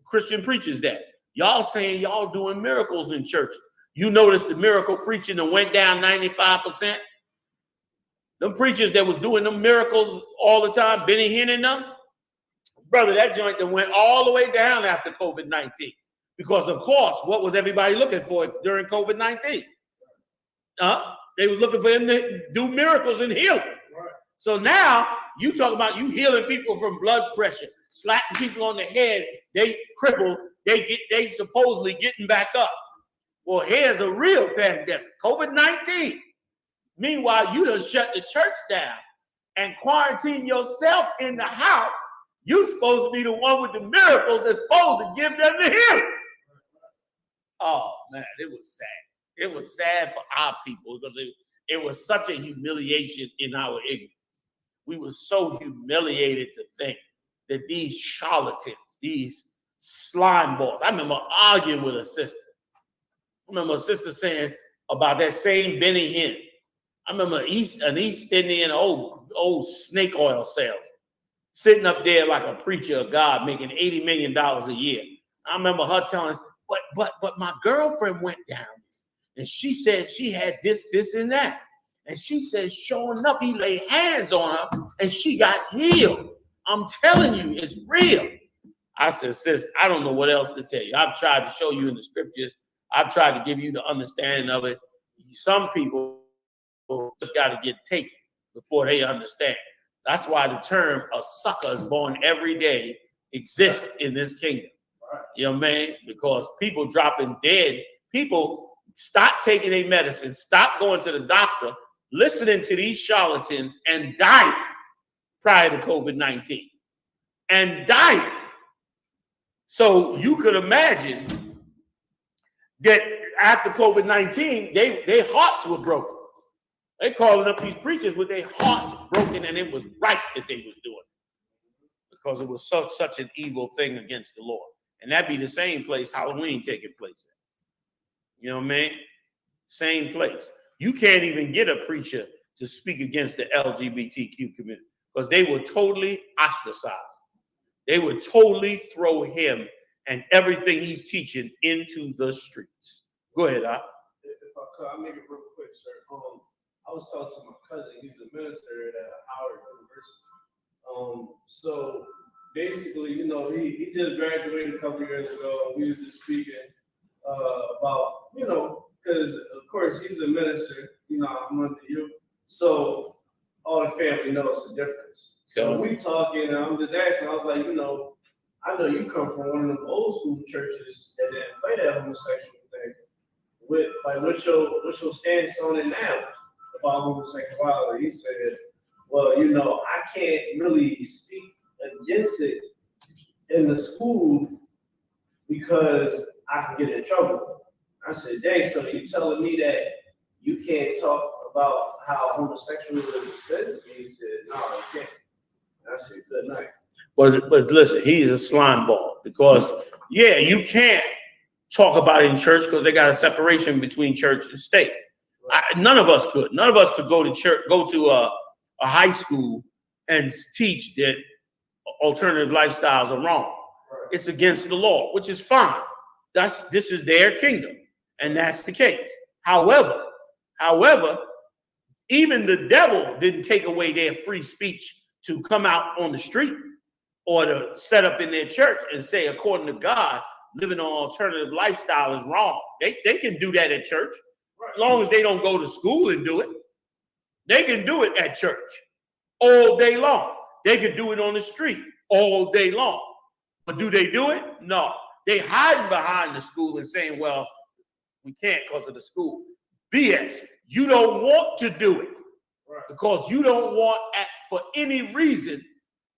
Christian preachers that. Y'all saying y'all doing miracles in church. You notice the miracle preaching that went down 95%? Them preachers that was doing them miracles all the time, Benny Hinn and them, brother, that joint that went all the way down after COVID-19. Because, of course, what was everybody looking for during COVID-19? They was looking for him to do miracles and healing. Right. So now you talk about you healing people from blood pressure, slapping people on the head, they crippled, they supposedly getting back up. Well, here's a real pandemic, COVID-19. Meanwhile, you done shut the church down and quarantine yourself in the house. You're supposed to be the one with the miracles that's supposed to give them the healing. Oh, man, it was sad. It was sad for our people because it was such a humiliation in our ignorance. We were so humiliated to think that these charlatans, these slime balls. I remember arguing with a sister. I remember a sister saying about that same Benny Hinn. I remember an East Indian old snake oil salesman sitting up there like a preacher of God making $80 million a year. I remember her telling, but my girlfriend went down and she said she had this, and that. And she said, sure enough, he laid hands on her and she got healed. I'm telling you, it's real. I said, sis, I don't know what else to tell you. I've tried to show you in the scriptures. I've tried to give you the understanding of it. Some people just got to get taken before they understand. That's why the term "a sucker is born every day" exists in this kingdom. You know what I mean? Because people dropping dead. People stop taking their medicine, stop going to the doctor, listening to these charlatans, and dying prior to COVID-19. And dying. So you could imagine that after COVID-19, their hearts were broken. They calling up these preachers with their hearts broken, and it was right that they was doing it because it was such an evil thing against the Lord. And that'd be the same place Halloween taking place in. You know what I mean? Same place. You can't even get a preacher to speak against the LGBTQ community because they were totally ostracized. They would totally throw him and everything he's teaching into the streets. Go ahead, Al. If I could, I'll make it real quick, sir. I was talking to my cousin. He's a minister at Howard University. So basically, you know, he just graduated a couple years ago. We was just speaking about, you know, because of course he's a minister. You know, I'm under you, so all the family knows the difference. So we talking, and I'm just asking. I was like, you know, I know you come from one of them old school churches that didn't play that homosexual thing. What's your stance on it now about homosexuality? He said, well, you know, I can't really speak against it in the school because I can get in trouble. I said, dang, so you telling me that you can't talk about how homosexualism is sin? He said, no, you can't. And I said, good night. But listen, he's a slime ball because, yeah, you can't talk about it in church because they got a separation between church and state. None of us could. None of us could go to church, go to a high school and teach that alternative lifestyles are wrong. It's against the law, which is fine. This is their kingdom, and that's the case. However, even the devil didn't take away their free speech to come out on the street or to set up in their church and say, according to God, living on alternative lifestyle is wrong. They can do that at church, as long as they don't go to school and do it. They can do it at church all day long. They can do it on the street all day long. But do they do it? No. They hiding behind the school and saying, well, we can't because of the school. BS. You don't want to do it because you don't want for any reason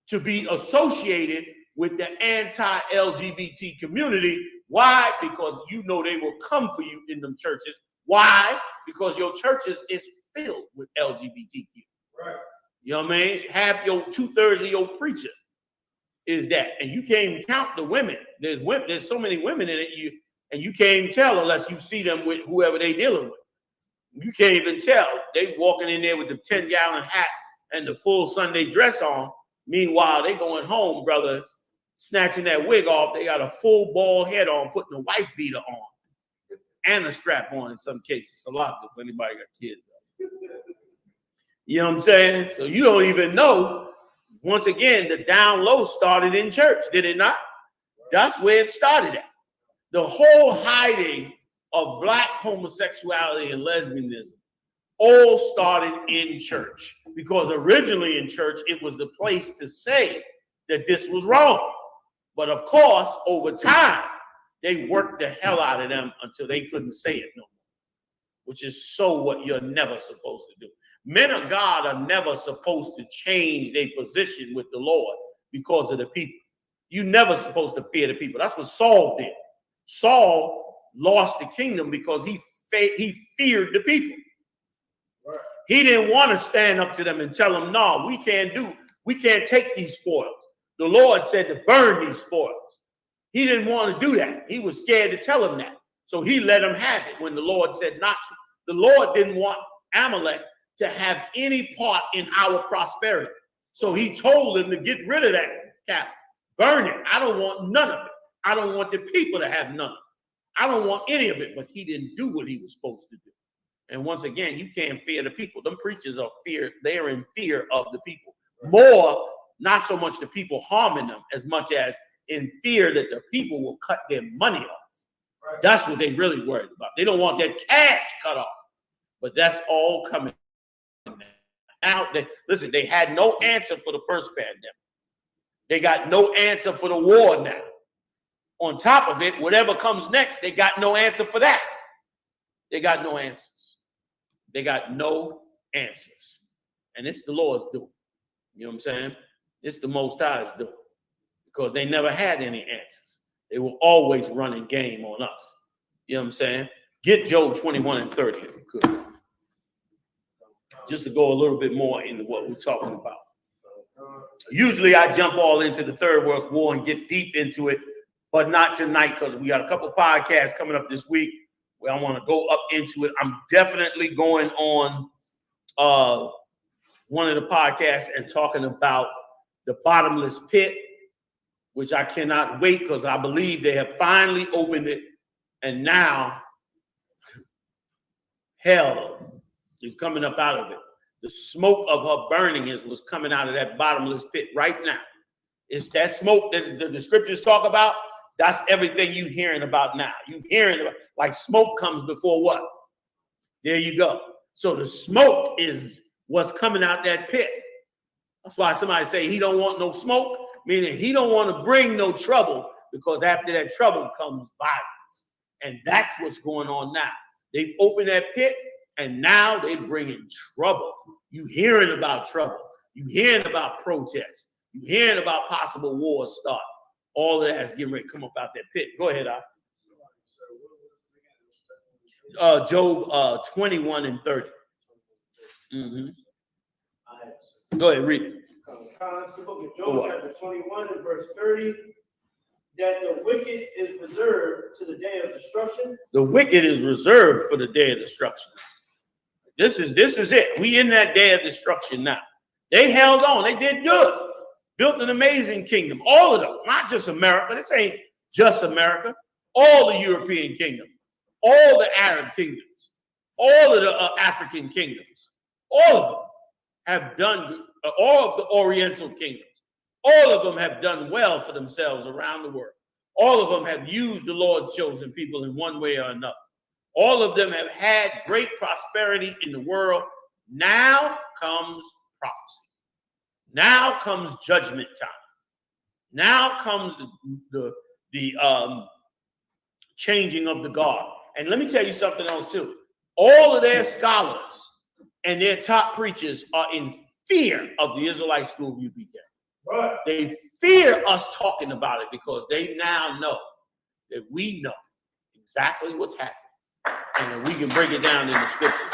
to be associated with the anti-LGBT community. Why? Because you know they will come for you in them churches. Why? Because your churches is filled with LGBTQ. Right. You know what I mean? Half your 2/3 of your preacher is that, and you can't even count the women. There's so many women in it, you can't even tell unless you see them with whoever they dealing with. You can't even tell. They walking in there with the 10-gallon hat and the full Sunday dress on. Meanwhile, they going home, brother, snatching that wig off. They got a full bald head on, putting a wife beater on and a strap on in some cases. A lot if anybody got kids. You know what I'm saying? So you don't even know. Once again, the down low started in church, did it not? That's where it started at. The whole hiding of black homosexuality and lesbianism all started in church, because originally in church, it was the place to say that this was wrong. But of course, over time, They worked the hell out of them until they couldn't say it no more, which is so what you're never supposed to do. Men of God are never supposed to change their position with the Lord because of the people. You're never supposed to fear the people. That's what Saul did. Saul lost the kingdom because he feared the people. Right. He didn't want to stand up to them and tell them, no, we can't take these spoils. The Lord said to burn these spoils. He didn't want to do that. He was scared to tell them that. So he let them have it when the Lord said not to. The Lord didn't want Amalek to have any part in our prosperity. So he told them to get rid of that cattle. Burn it. I don't want none of it. I don't want the people to have none of it. I don't want any of it. But he didn't do what he was supposed to do. And once again, you can't fear the people. Them preachers are fear. They're in fear of the people. More, not so much the people harming them as much as in fear that the people will cut their money off. Right. That's what they really worried about. They don't want that cash cut off. But that's all coming out. Listen, they had no answer for the first pandemic. They got no answer for the war now. On top of it, whatever comes next, they got no answer for that. They got no answers. They got no answers. And it's the Lord's doing. You know what I'm saying? It's the Most High's doing. Because they never had any answers. They were always running game on us. You know what I'm saying? Get Job 21 and 30 if you could. Just to go a little bit more into what we're talking about. Usually I jump all into the Third World War and get deep into it, but not tonight because we got a couple podcasts coming up this week where I want to go up into it. I'm definitely going on one of the podcasts and talking about the bottomless pit, which I cannot wait because I believe they have finally opened it, and now hell is coming up out of it. The smoke of her burning was coming out of that bottomless pit right now. It's that smoke that the scriptures talk about. That's everything you're hearing about now. You're hearing about, like smoke comes before what? There you go. So the smoke is what's coming out that pit. That's why somebody say he don't want no smoke, meaning he don't want to bring no trouble, because after that trouble comes violence. And that's what's going on now. They've opened that pit, and now they're bringing trouble. You hearing about trouble. You hearing about protests. You hearing about possible wars start. All of that is getting ready to come up out that pit. Go ahead, Job 21 and 30. Go ahead, read it. The book of Job, chapter 21 and verse 30, that the wicked is reserved to the day of destruction. The wicked is reserved for the day of destruction. This is it. We in that day of destruction now. They held on. They did good. Built an amazing kingdom. All of them, not just America. This ain't just America. All the European kingdoms, all the Arab kingdoms, all of the African kingdoms, all of them have done, all of the Oriental kingdoms, all of them have done well for themselves around the world. All of them have used the Lord's chosen people in one way or another. All of them have had great prosperity in the world. Now comes prophecy. Now comes judgment time. Now comes the changing of the guard. And let me tell you something else too. All of their scholars and their top preachers are in fear of the Israelite School of UPK. Right. They fear us talking about it because they now know that we know exactly what's happening. And that we can break it down in the scriptures.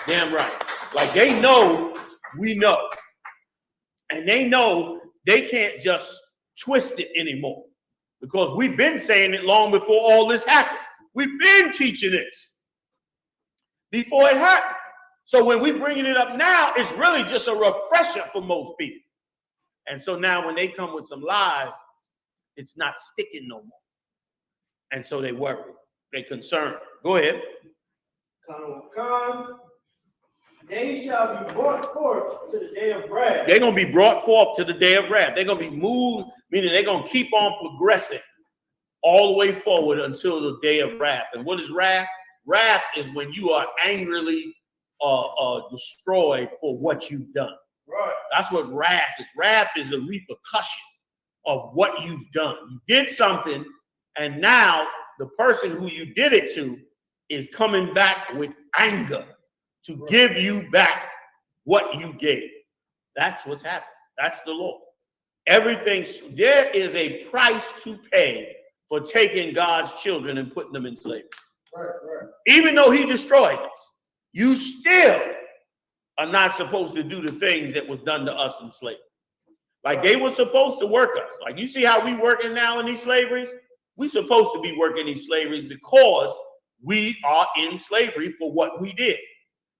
Damn right. Like they know, we know. And they know they can't just twist it anymore. Because we've been saying it long before all this happened. We've been teaching this before it happened. So when we're bringing it up now, it's really just a refresher for most people. And so now when they come with some lies, it's not sticking no more. And so they worry. They're concerned. Go ahead. They shall be brought forth to the day of wrath. They're going to be brought forth to the day of wrath. They're going to be moved, meaning they're going to keep on progressing all the way forward until the day of wrath. And what is wrath? Wrath is when you are angrily destroyed for what you've done. Right. That's what wrath is. Wrath is a repercussion of what you've done. You did something, and now the person who you did it to is coming back with anger to give you back what you gave. That's what's happening. That's the law. Everything, there is a price to pay for taking God's children and putting them in slavery. Right. Even though he destroyed us, you still are not supposed to do the things that was done to us in slavery. Like they were supposed to work us. Like you see how we working now in these slaveries? We supposed to be working these slaveries because we are in slavery for what we did.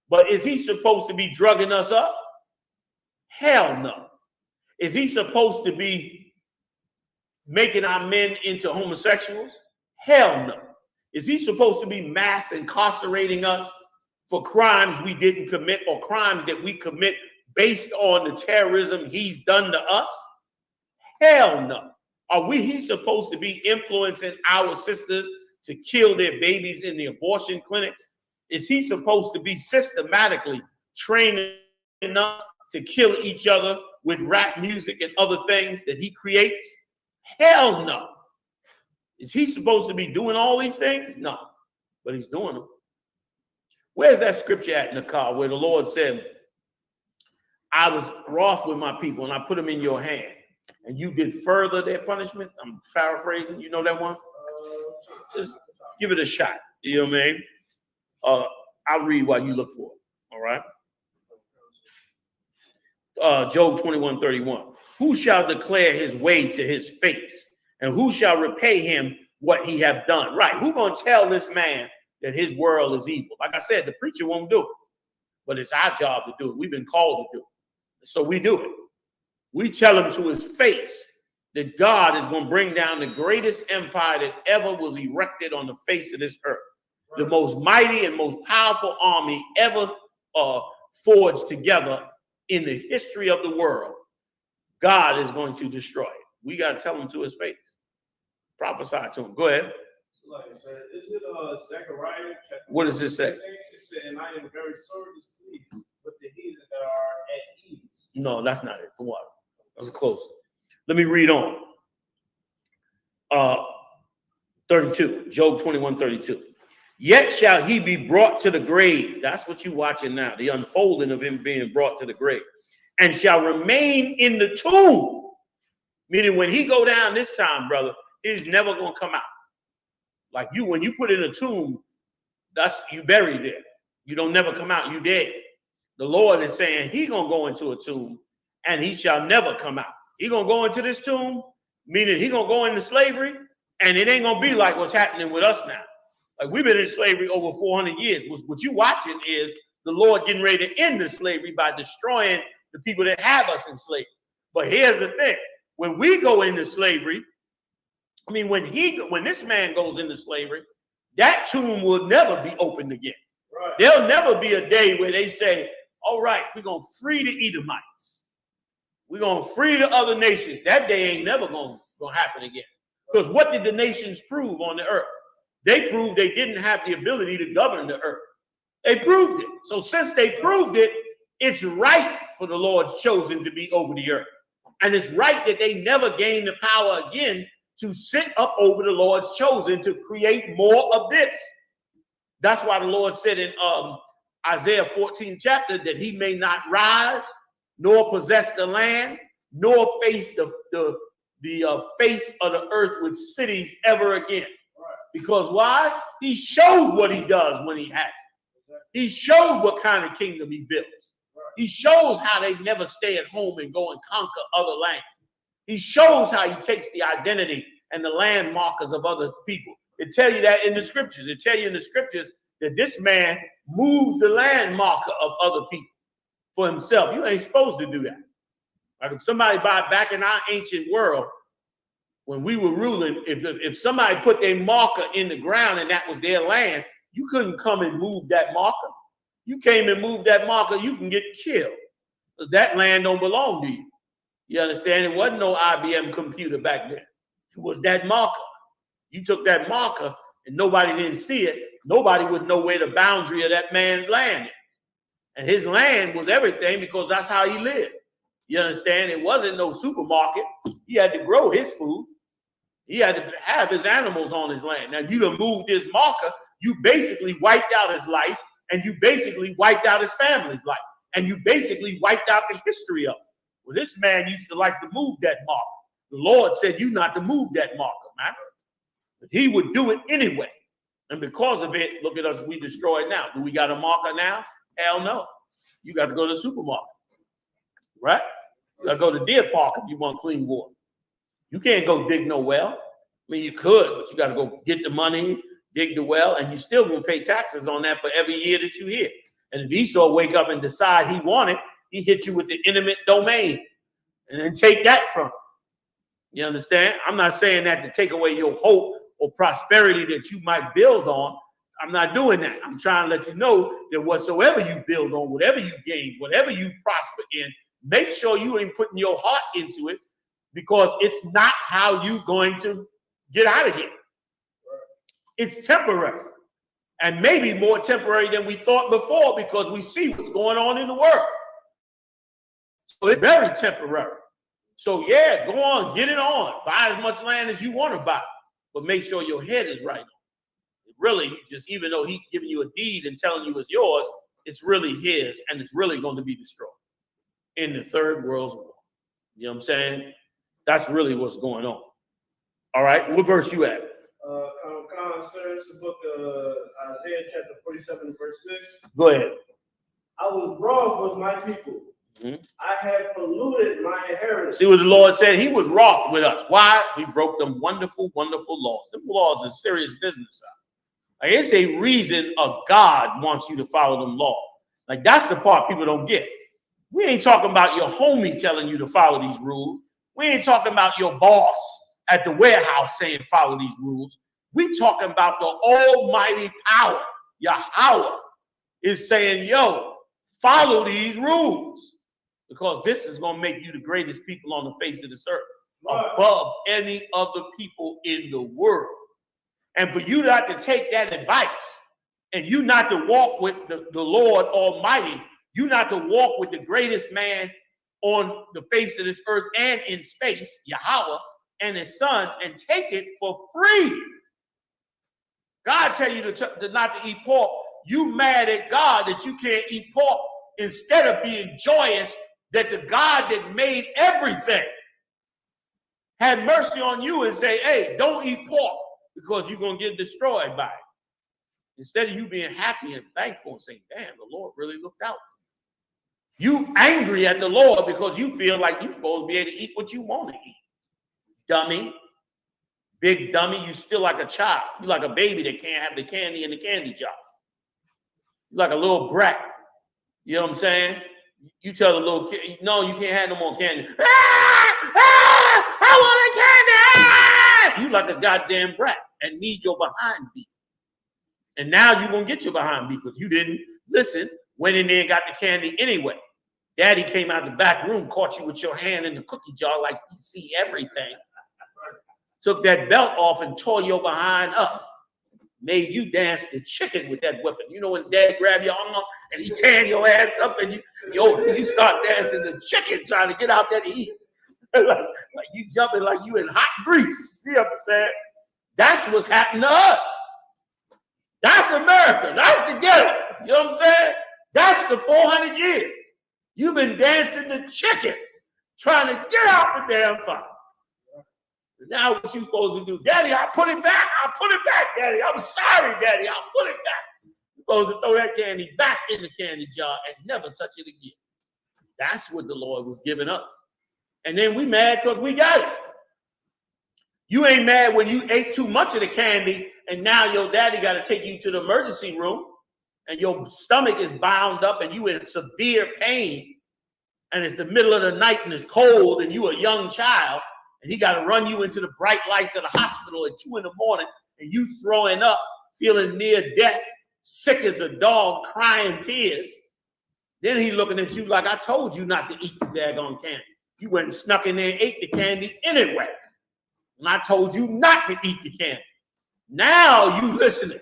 But is he supposed to be drugging us up? Hell no. Is he supposed to be making our men into homosexuals? Hell no. Is he supposed to be mass incarcerating us for crimes we didn't commit or crimes that we commit based on the terrorism he's done to us? Hell no. He's supposed to be influencing our sisters to kill their babies in the abortion clinics? Is he supposed to be systematically training us to kill each other with rap music and other things that he creates? Hell no. Is he supposed to be doing all these things? No, but he's doing them. Where's that scripture at in the car where the Lord said, I was wroth with my people and I put them in your hand and you did further their punishment? I'm paraphrasing. You know that one? Just give it a shot. You know what I mean? I'll read while you look for it. All right. Job 21:31. Who shall declare his way to his face? And who shall repay him what he have done? Right. Who's going to tell this man that his world is evil? Like I said, the preacher won't do it. But it's our job to do it. We've been called to do it. So we do it. We tell him to his face that God is going to bring down the greatest empire that ever was erected on the face of this earth. Right. The most mighty and most powerful army ever forged together in the history of the world. God is going to destroy it. We got to tell him to his face. Prophesy to him. Go ahead. Like I said, is it Zechariah? What does it say? It said, and I am very sorely displeased with the heathen that are at ease. No, that's not it. What? That's close. Let me read on. 32, Job 21:32. Yet shall he be brought to the grave. That's what you're watching now, the unfolding of him being brought to the grave. And shall remain in the tomb. Meaning when he go down this time, brother, he's never going to come out. Like you, when you put in a tomb, that's you buried there. You don't never come out, you dead. The Lord is saying he going to go into a tomb and he shall never come out. He going to go into this tomb, meaning he going to go into slavery, and it ain't going to be like what's happening with us now. Like we've been in slavery over 400 years. What you watching is the Lord getting ready to end the slavery by destroying the people that have us in slavery. But here's the thing. When we go into slavery, I mean, when this man goes into slavery, that tomb will never be opened again. Right. There'll never be a day where they say, all right, we're going to free the Edomites. We're going to free the other nations. That day ain't never going to happen again. Because what did the nations prove on the earth? They proved they didn't have the ability to govern the earth. They proved it. So since they proved it, it's right for the Lord's chosen to be over the earth. And it's right that they never gain the power again to sit up over the Lord's chosen to create more of this. That's why the Lord said in Isaiah 14 chapter that he may not rise, nor possess the land, nor face the face of the earth with cities ever again. Because why? He showed what he does when he has it. He showed what kind of kingdom he builds. He shows how they never stay at home and go and conquer other lands. He shows how he takes the identity and the land markers of other people. It tell you that in the scriptures. It tell you in the scriptures that this man moves the land marker of other people for himself. You ain't supposed to do that. Like if somebody back in our ancient world, when we were ruling, if somebody put their marker in the ground and that was their land, you couldn't come and move that marker. You came and moved that marker, you can get killed because that land don't belong to you. You understand? It wasn't no IBM computer back then. It was that marker. You took that marker and nobody didn't see it. Nobody would know where the boundary of that man's land is. And his land was everything because that's how he lived. You understand? It wasn't no supermarket. He had to grow his food. He had to have his animals on his land. Now, you done moved his marker, you basically wiped out his life, and you basically wiped out his family's life, and you basically wiped out the history of it. Well, this man used to like to move that marker. The Lord said you not to move that marker, man. But he would do it anyway. And because of it, look at us, we destroyed now. Do we got a marker now? Hell no. You got to go to the supermarket, right? You got to go to Deer Park if you want clean water. You can't go dig no well. I mean, you could, but you got to go get the money, dig the well, and you still going to pay taxes on that for every year that you here. And if Esau wake up and decide he want it, he hit you with the intimate domain and then take that from him. You understand? I'm not saying that to take away your hope or prosperity that you might build on. I'm not doing that. I'm trying to let you know that whatsoever you build on, whatever you gain, whatever you prosper in, make sure you ain't putting your heart into it, because it's not how you going to get out of here. It's temporary, and maybe more temporary than we thought before, because we see what's going on in the world. So it's very temporary. So yeah, go on, get it on. Buy as much land as you want to buy, but make sure your head is right on. Really, just even though he's giving you a deed and telling you it's yours, it's really his, and it's really going to be destroyed in the third world's war. You know what I'm saying? That's really what's going on. All right, what verse you at? Concerns the book of Isaiah chapter 47, verse 6. Go ahead. I was wroth with my people. I have polluted my inheritance. See what the Lord said? He was wroth with us. Why? We broke them wonderful, wonderful laws. Them laws is serious business. Like, it's a reason God wants you to follow them laws. Like, that's the part people don't get. We ain't talking about your homie telling you to follow these rules. We ain't talking about your boss at the warehouse saying follow these rules. We talking about the almighty power. Yahweh is saying, yo, follow these rules, because this is going to make you the greatest people on the face of this earth, above any other people in the world. And for you not to take that advice, and you not to walk with the Lord Almighty, you not to walk with the greatest man on the face of this earth and in space, Yahweh and his son, and take it for free. God tell you to not to eat pork. You mad at God that you can't eat pork, instead of being joyous that the God that made everything had mercy on you and say, hey, don't eat pork because you're going to get destroyed by it. Instead of you being happy and thankful and saying, damn, the Lord really looked out for you. You angry at the Lord because you feel like you're supposed to be able to eat what you want to eat. Dummy. Big dummy. You still like a child. You like a baby that can't have the candy in the candy jar. You like a little brat. You know what I'm saying? You tell the little kid, no, you can't have no more candy. I want a candy. You like a goddamn brat and need your behind beat. And now you're going to get your behind beat because you didn't listen, went in there and got the candy anyway. Daddy came out the back room, caught you with your hand in the cookie jar like you see everything. Took that belt off and tore your behind up. Made you dance the chicken with that weapon. You know when dad grab your arm and he tear your ass up and you start dancing the chicken trying to get out that heat. like you jumping like you in hot grease. See what I'm saying? That's what's happened to us. That's America. That's the ghetto. You know what I'm saying? That's the 400 years. You've been dancing the chicken trying to get out the damn fire. Now what you supposed to do? Daddy, I'll put it back. I'll put it back, Daddy. I'm sorry, Daddy. I'll put it back. You're supposed to throw that candy back in the candy jar and never touch it again. That's what the Lord was giving us. And then we mad because we got it. You ain't mad when you ate too much of the candy and now your daddy got to take you to the emergency room and your stomach is bound up and you in severe pain and it's the middle of the night and it's cold and you a young child. And he got to run you into the bright lights of the hospital at 2 a.m. and you throwing up, feeling near death, sick as a dog, crying tears. Then he looking at you like, I told you not to eat the daggone candy. You went and snuck in there and ate the candy anyway. And I told you not to eat the candy. Now you listening.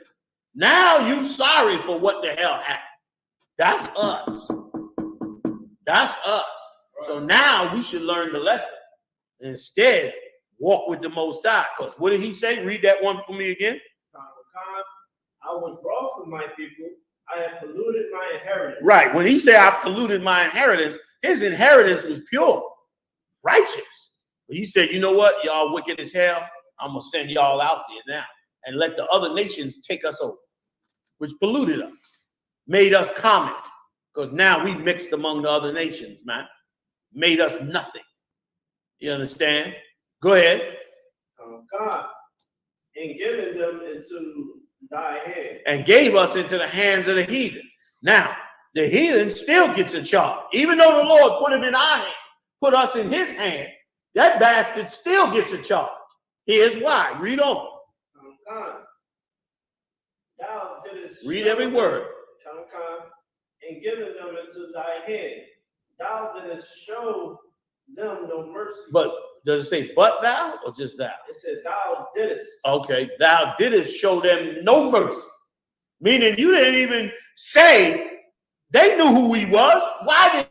Now you sorry for what the hell happened. That's us. That's us. So now we should learn the lesson. Instead, walk with the Most High. Because what did he say? Read that one for me again. I was brought from my people. I have polluted my inheritance. Right. When he said I polluted my inheritance, his inheritance was pure, righteous. But he said, you know what? Y'all wicked as hell. I'm going to send y'all out there now and let the other nations take us over, which polluted us, made us common. Because now we mixed among the other nations, man. Made us nothing. You understand? Go ahead. God, and given them into thy hand. And gave us into the hands of the heathen. Now, the heathen still gets a charge. Even though the Lord put him in our hand, put us in his hand, that bastard still gets a charge. Here's why. Read on. God, thou didst read every word. And given them into thy hand. Thou didst show them no mercy. But does it say but thou or just thou? It says thou didst. Okay, thou didst show them no mercy. Meaning you didn't even say they knew who he was. Why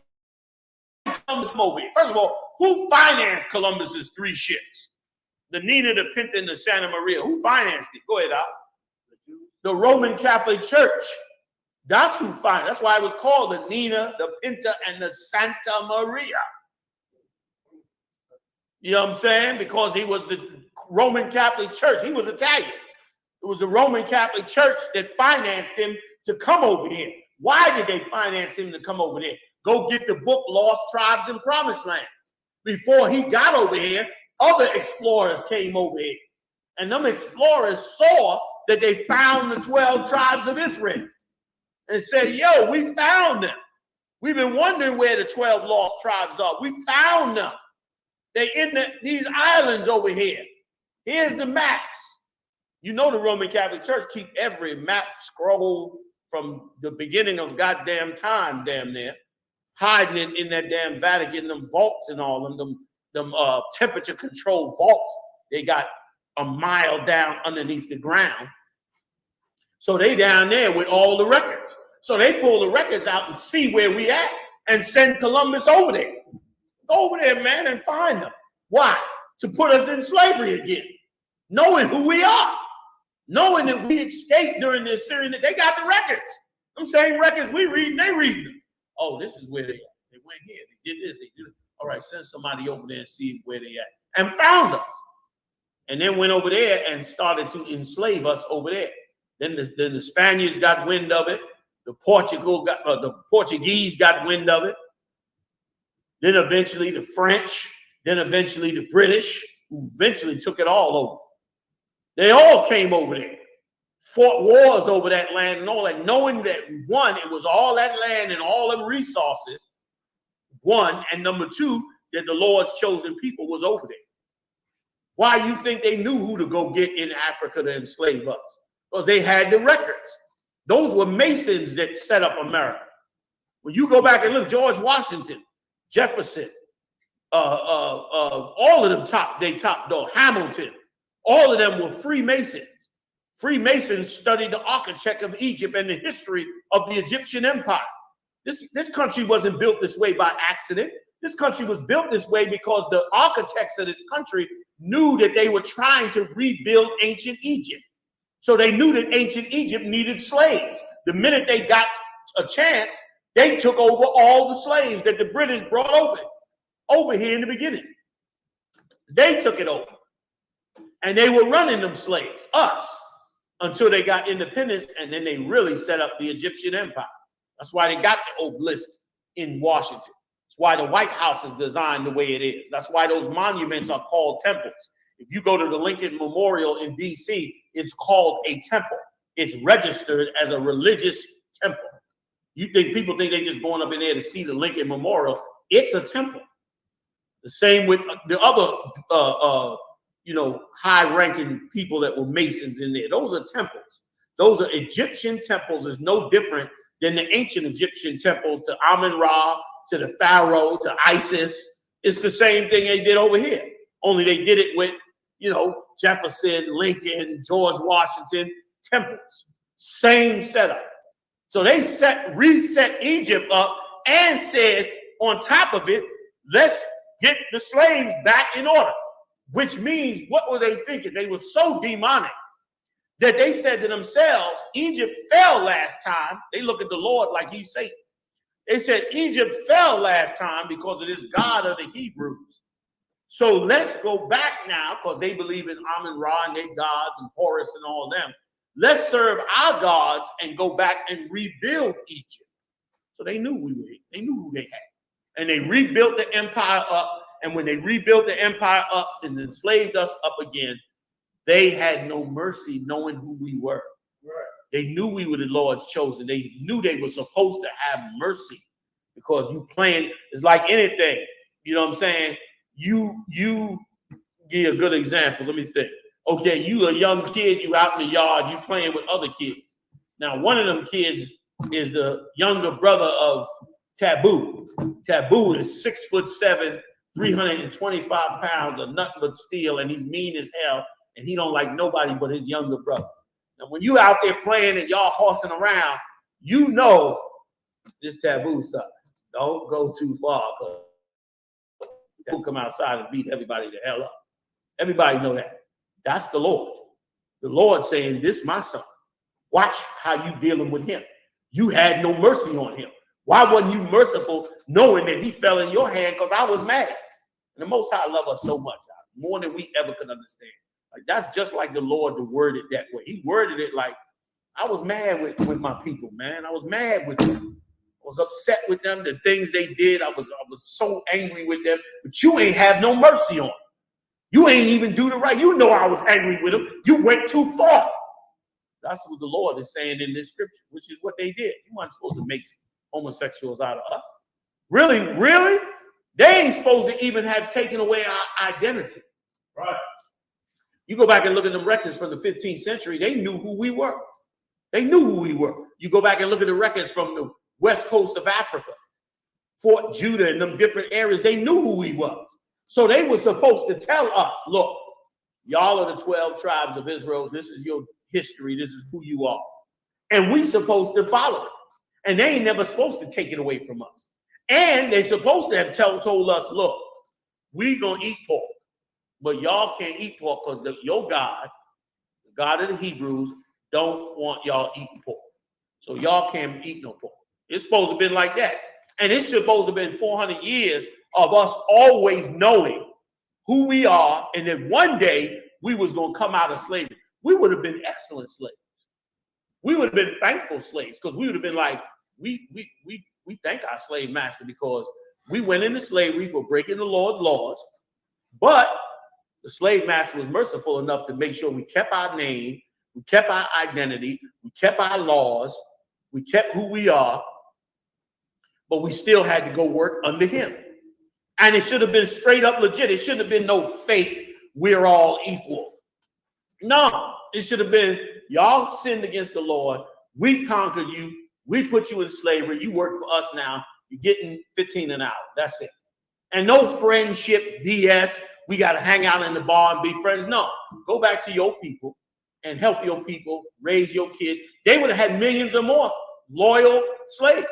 did Columbus come over here? First of all, who financed Columbus's 3 ships? The Nina, the Pinta, and the Santa Maria. Who financed it? Go ahead, Al. The Roman Catholic Church. That's who financed. That's why it was called the Nina, the Pinta, and the Santa Maria. You know what I'm saying? Because he was the Roman Catholic Church. He was Italian. It was the Roman Catholic Church that financed him to come over here. Why did they finance him to come over there? Go get the book Lost Tribes in Promised Land. Before he got over here, other explorers came over here. And them explorers saw that they found the 12 tribes of Israel and said, yo, we found them. We've been wondering where the 12 lost tribes are. We found them. They're in these islands over here. Here's the maps. You know the Roman Catholic Church keep every map scroll from the beginning of goddamn time, damn near, hiding it in that damn Vatican, them vaults and all them temperature control vaults. They got a mile down underneath the ground. So they down there with all the records. So they pull the records out and see where we at and send Columbus over there. Go over there, man, and find them. Why? To put us in slavery again. Knowing who we are. Knowing that we escaped during this Syrian, they got the records. Them same records we read, they read them. Oh, this is where they are. They went here, they did this, they did it. All right, send somebody over there and see where they at. And found us. And then went over there and started to enslave us over there. Then the Spaniards got wind of it. The Portuguese got wind of it. Then eventually the French. Then eventually the British, who eventually took it all over. They all came over there, fought wars over that land and all that, knowing that, one, it was all that land and all them resources, one, and number two, that the Lord's chosen people was over there. Why you think they knew who to go get in Africa to enslave us? Because they had the records. Those were Masons that set up America. When you go back and look, George Washington, Jefferson, all of them top dog, Hamilton, all of them were Freemasons. Freemasons studied the architect of Egypt and the history of the Egyptian empire. This country wasn't built this way by accident. This country was built this way because the architects of this country knew that they were trying to rebuild ancient Egypt. So they knew that ancient Egypt needed slaves. The minute they got a chance, they took over all the slaves that the British brought over here in the beginning. They took it over. And they were running them slaves, us, until they got independence, and then they really set up the Egyptian empire. That's why they got the obelisk in Washington. That's why the White House is designed the way it is. That's why those monuments are called temples. If you go to the Lincoln Memorial in D.C., it's called a temple. It's registered as a religious temple. You think people think they just going up in there to see the Lincoln Memorial? It's a temple. The same with the other high-ranking people that were Masons in there. Those are temples. Those are Egyptian temples. Is no different than the ancient Egyptian temples to Amun-Ra, to the Pharaoh, to Isis. It's the same thing they did over here. Only they did it with, Jefferson, Lincoln, George Washington, temples. Same setup. So they reset Egypt up and said, on top of it, let's get the slaves back in order. which means, what were they thinking? They were so demonic that they said to themselves, Egypt fell last time. They look at the Lord like he's Satan. They said, Egypt fell last time because of this God of the Hebrews. So let's go back now, because they believe in Amun Ra and their gods and Horus and all them. Let's serve our gods and go back and rebuild Egypt. So they knew they knew who they had. And they rebuilt the empire up. And when they rebuilt the empire up and enslaved us up again, they had no mercy knowing who we were. Right. They knew we were the Lord's chosen. They knew they were supposed to have mercy, because you playing, it's like anything. You know what I'm saying? You give a good example. Let me think. Okay, you a young kid, you out in the yard, you playing with other kids. Now, one of them kids is the younger brother of Taboo. Taboo is 6'7", 325 pounds of nothing but steel, and he's mean as hell, and he don't like nobody but his younger brother. Now, when you out there playing and y'all horsing around, you know this Taboo stuff. Don't go too far, because Taboo come outside and beat everybody the hell up. Everybody know that. That's the Lord. The Lord saying, this my son. Watch how you dealing with him. You had no mercy on him. Why wasn't you merciful knowing that he fell in your hand? Because I was mad. And the Most High love us so much, more than we ever could understand. Like, that's just like the Lord to word it that way. He worded it like, I was mad with my people, man. I was mad with them. I was upset with them, the things they did. I was so angry with them. But you ain't have no mercy on them. You ain't even do the right. You know I was angry with them. You went too far. That's what the Lord is saying in this scripture, which is what they did. You weren't supposed to make homosexuals out of us. Really? Really? They ain't supposed to even have taken away our identity. Right. You go back and look at them records from the 15th century, they knew who we were. They knew who we were. You go back and look at the records from the west coast of Africa, Fort Judah and them different areas, they knew who we was. So they were supposed to tell us, look, y'all are the 12 tribes of Israel. This is your history. This is who you are. And we supposed to follow it. And they ain't never supposed to take it away from us. And they supposed to have told us, look, we gonna eat pork, but y'all can't eat pork because your God, the God of the Hebrews, don't want y'all eating pork. So y'all can't eat no pork. It's supposed to have been like that. And it's supposed to have been 400 years of us always knowing who we are, and that one day we was going to come out of slavery. We would have been excellent slaves. We would have been thankful slaves, because we would have been like, we thank our slave master because we went into slavery for breaking the Lord's laws, but the slave master was merciful enough to make sure we kept our name, we kept our identity, we kept our laws, we kept who we are, but we still had to go work under him. And it should have been straight up legit. It shouldn't have been no fake, we're all equal. No, it should have been, y'all sinned against the Lord, we conquered you, we put you in slavery, you work for us now, you're getting 15 an hour, that's it. And no friendship BS, we got to hang out in the bar and be friends. No, go back to your people and help your people, raise your kids. They would have had millions or more loyal slaves.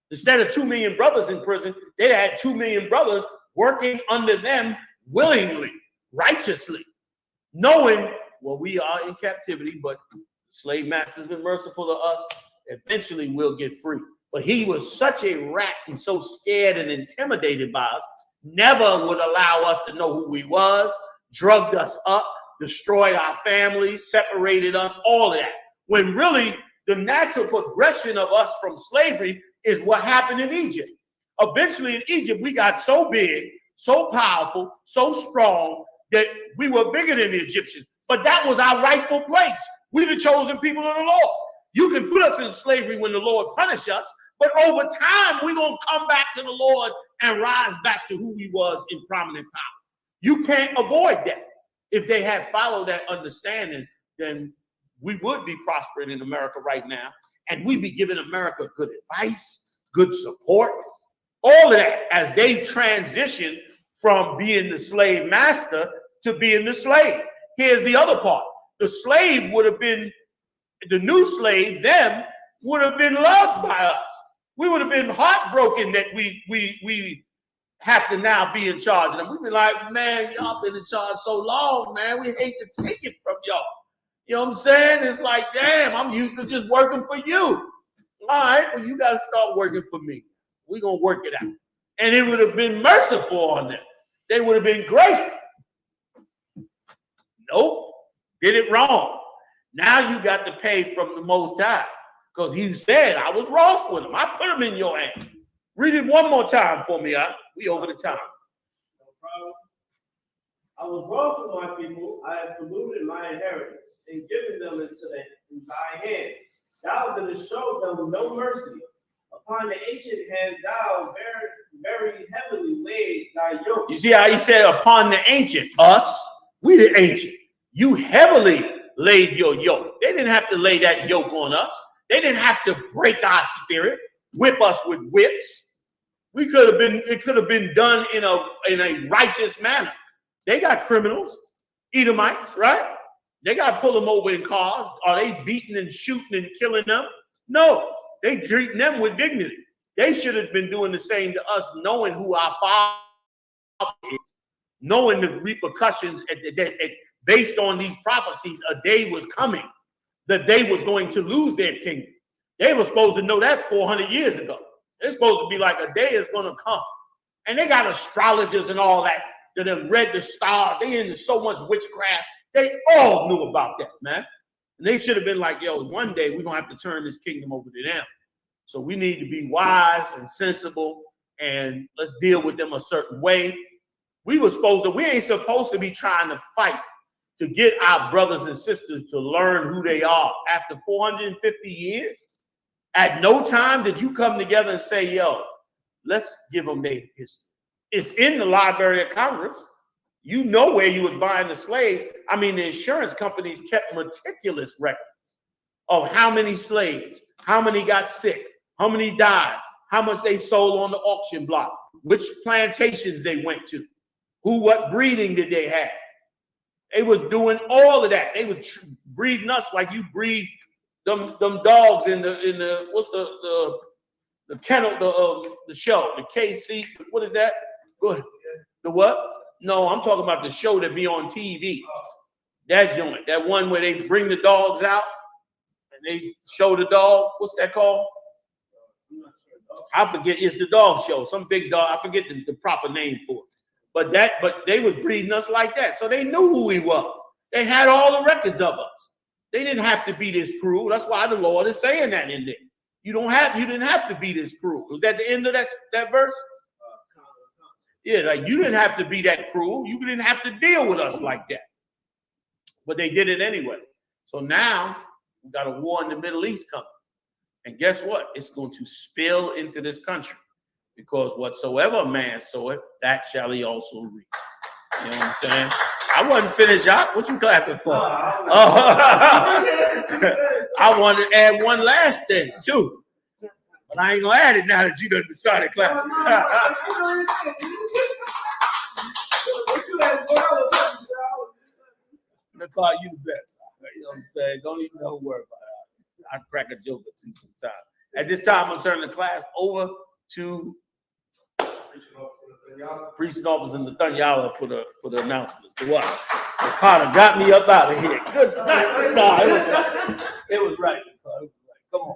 Instead of 2 million brothers in prison, they'd had 2 million brothers working under them willingly, righteously, knowing, well, we are in captivity, but the slave master's been merciful to us. Eventually, we'll get free. But he was such a rat and so scared and intimidated by us, never would allow us to know who we was, drugged us up, destroyed our families, separated us, all of that. When really, the natural progression of us from slavery is what happened in Egypt. Eventually in Egypt, we got so big, so powerful, so strong that we were bigger than the Egyptians. But that was our rightful place. We're the chosen people of the Lord. You can put us in slavery when the Lord punishes us, but over time, we're going to come back to the Lord and rise back to who he was in prominent power. You can't avoid that. If they had followed that understanding, then we would be prospering in America right now, and we'd be giving America good advice, good support, all of that as they transition from being the slave master to being the slave. Here's the other part. The slave would have been, the new slave, them, would have been loved by us. We would have been heartbroken that we have to now be in charge of them. We be like, man, y'all been in charge so long, man. We hate to take it from y'all. You know what I'm saying? It's like, damn, I'm used to just working for you. All right, well, you got to start working for me. We're going to work it out. And it would have been merciful on them. They would have been great. Nope, did it wrong. Now you got to pay from the Most High because he said, I was wroth with him. I put him in your hand. Read it one more time for me. We over the time. No problem. I was wroth with my people. I have polluted my inheritance and given them into thy hand. Thou didst show them no mercy. Upon the ancient hand, thou very, very heavily laid thy yoke. You see how he said, upon the ancient, us, we the ancient. You heavily laid your yoke. They didn't have to lay that yoke on us. They didn't have to break our spirit, whip us with whips. It could have been done in a righteous manner. They got criminals, Edomites, right? They got to pull them over in cars. Are they beating and shooting and killing them? No, they treating them with dignity. They should have been doing the same to us, knowing who our Father is, knowing the repercussions based on these prophecies. A day was coming that they was going to lose their kingdom. They were supposed to know that 400 years ago. It's supposed to be like a day is going to come. And they got astrologers and all that have read the stars. They into so much witchcraft. They all knew about that, man. And they should have been like, yo, one day we're going to have to turn this kingdom over to them. So we need to be wise and sensible and let's deal with them a certain way. We ain't supposed to be trying to fight to get our brothers and sisters to learn who they are. After 450 years, at no time did you come together and say, yo, let's give them their history. It's in the Library of Congress. You know where you was buying the slaves. I mean, the insurance companies kept meticulous records of how many slaves, how many got sick, how many died, how much they sold on the auction block, which plantations they went to, what breeding did they have. They was doing all of that. They was breeding us like you breed them dogs in the what's the kennel, the show, the KC, what is that? Good. The what? No, I'm talking about the show that be on TV. That joint, that one where they bring the dogs out and they show the dog. What's that called? I forget. It's the dog show. Some big dog. I forget the proper name for it. But they was breeding us like that. So they knew who we were. They had all the records of us. They didn't have to be this cruel. That's why the Lord is saying that in there. You didn't have to be this cruel. Was that the end of that verse? Yeah, like you didn't have to be that cruel. You didn't have to deal with us like that. But they did it anyway. So now we got a war in the Middle East coming. And guess what? It's going to spill into this country. Because whatsoever a man soweth, that shall he also reap. You know what I'm saying? I wasn't finished out. What you clapping for? I want to add one last thing, too. But I ain't going to add it now that you done started clapping. Nicole, you the best. You know what I'm saying? Don't even worry about it. I crack a joke or two sometimes. At this time, I'm turning the class over to Priest and Officer in the Thanyala for the announcements. The what? The Carter got me up out of here. Good night. No, it was right. It was right. Come on.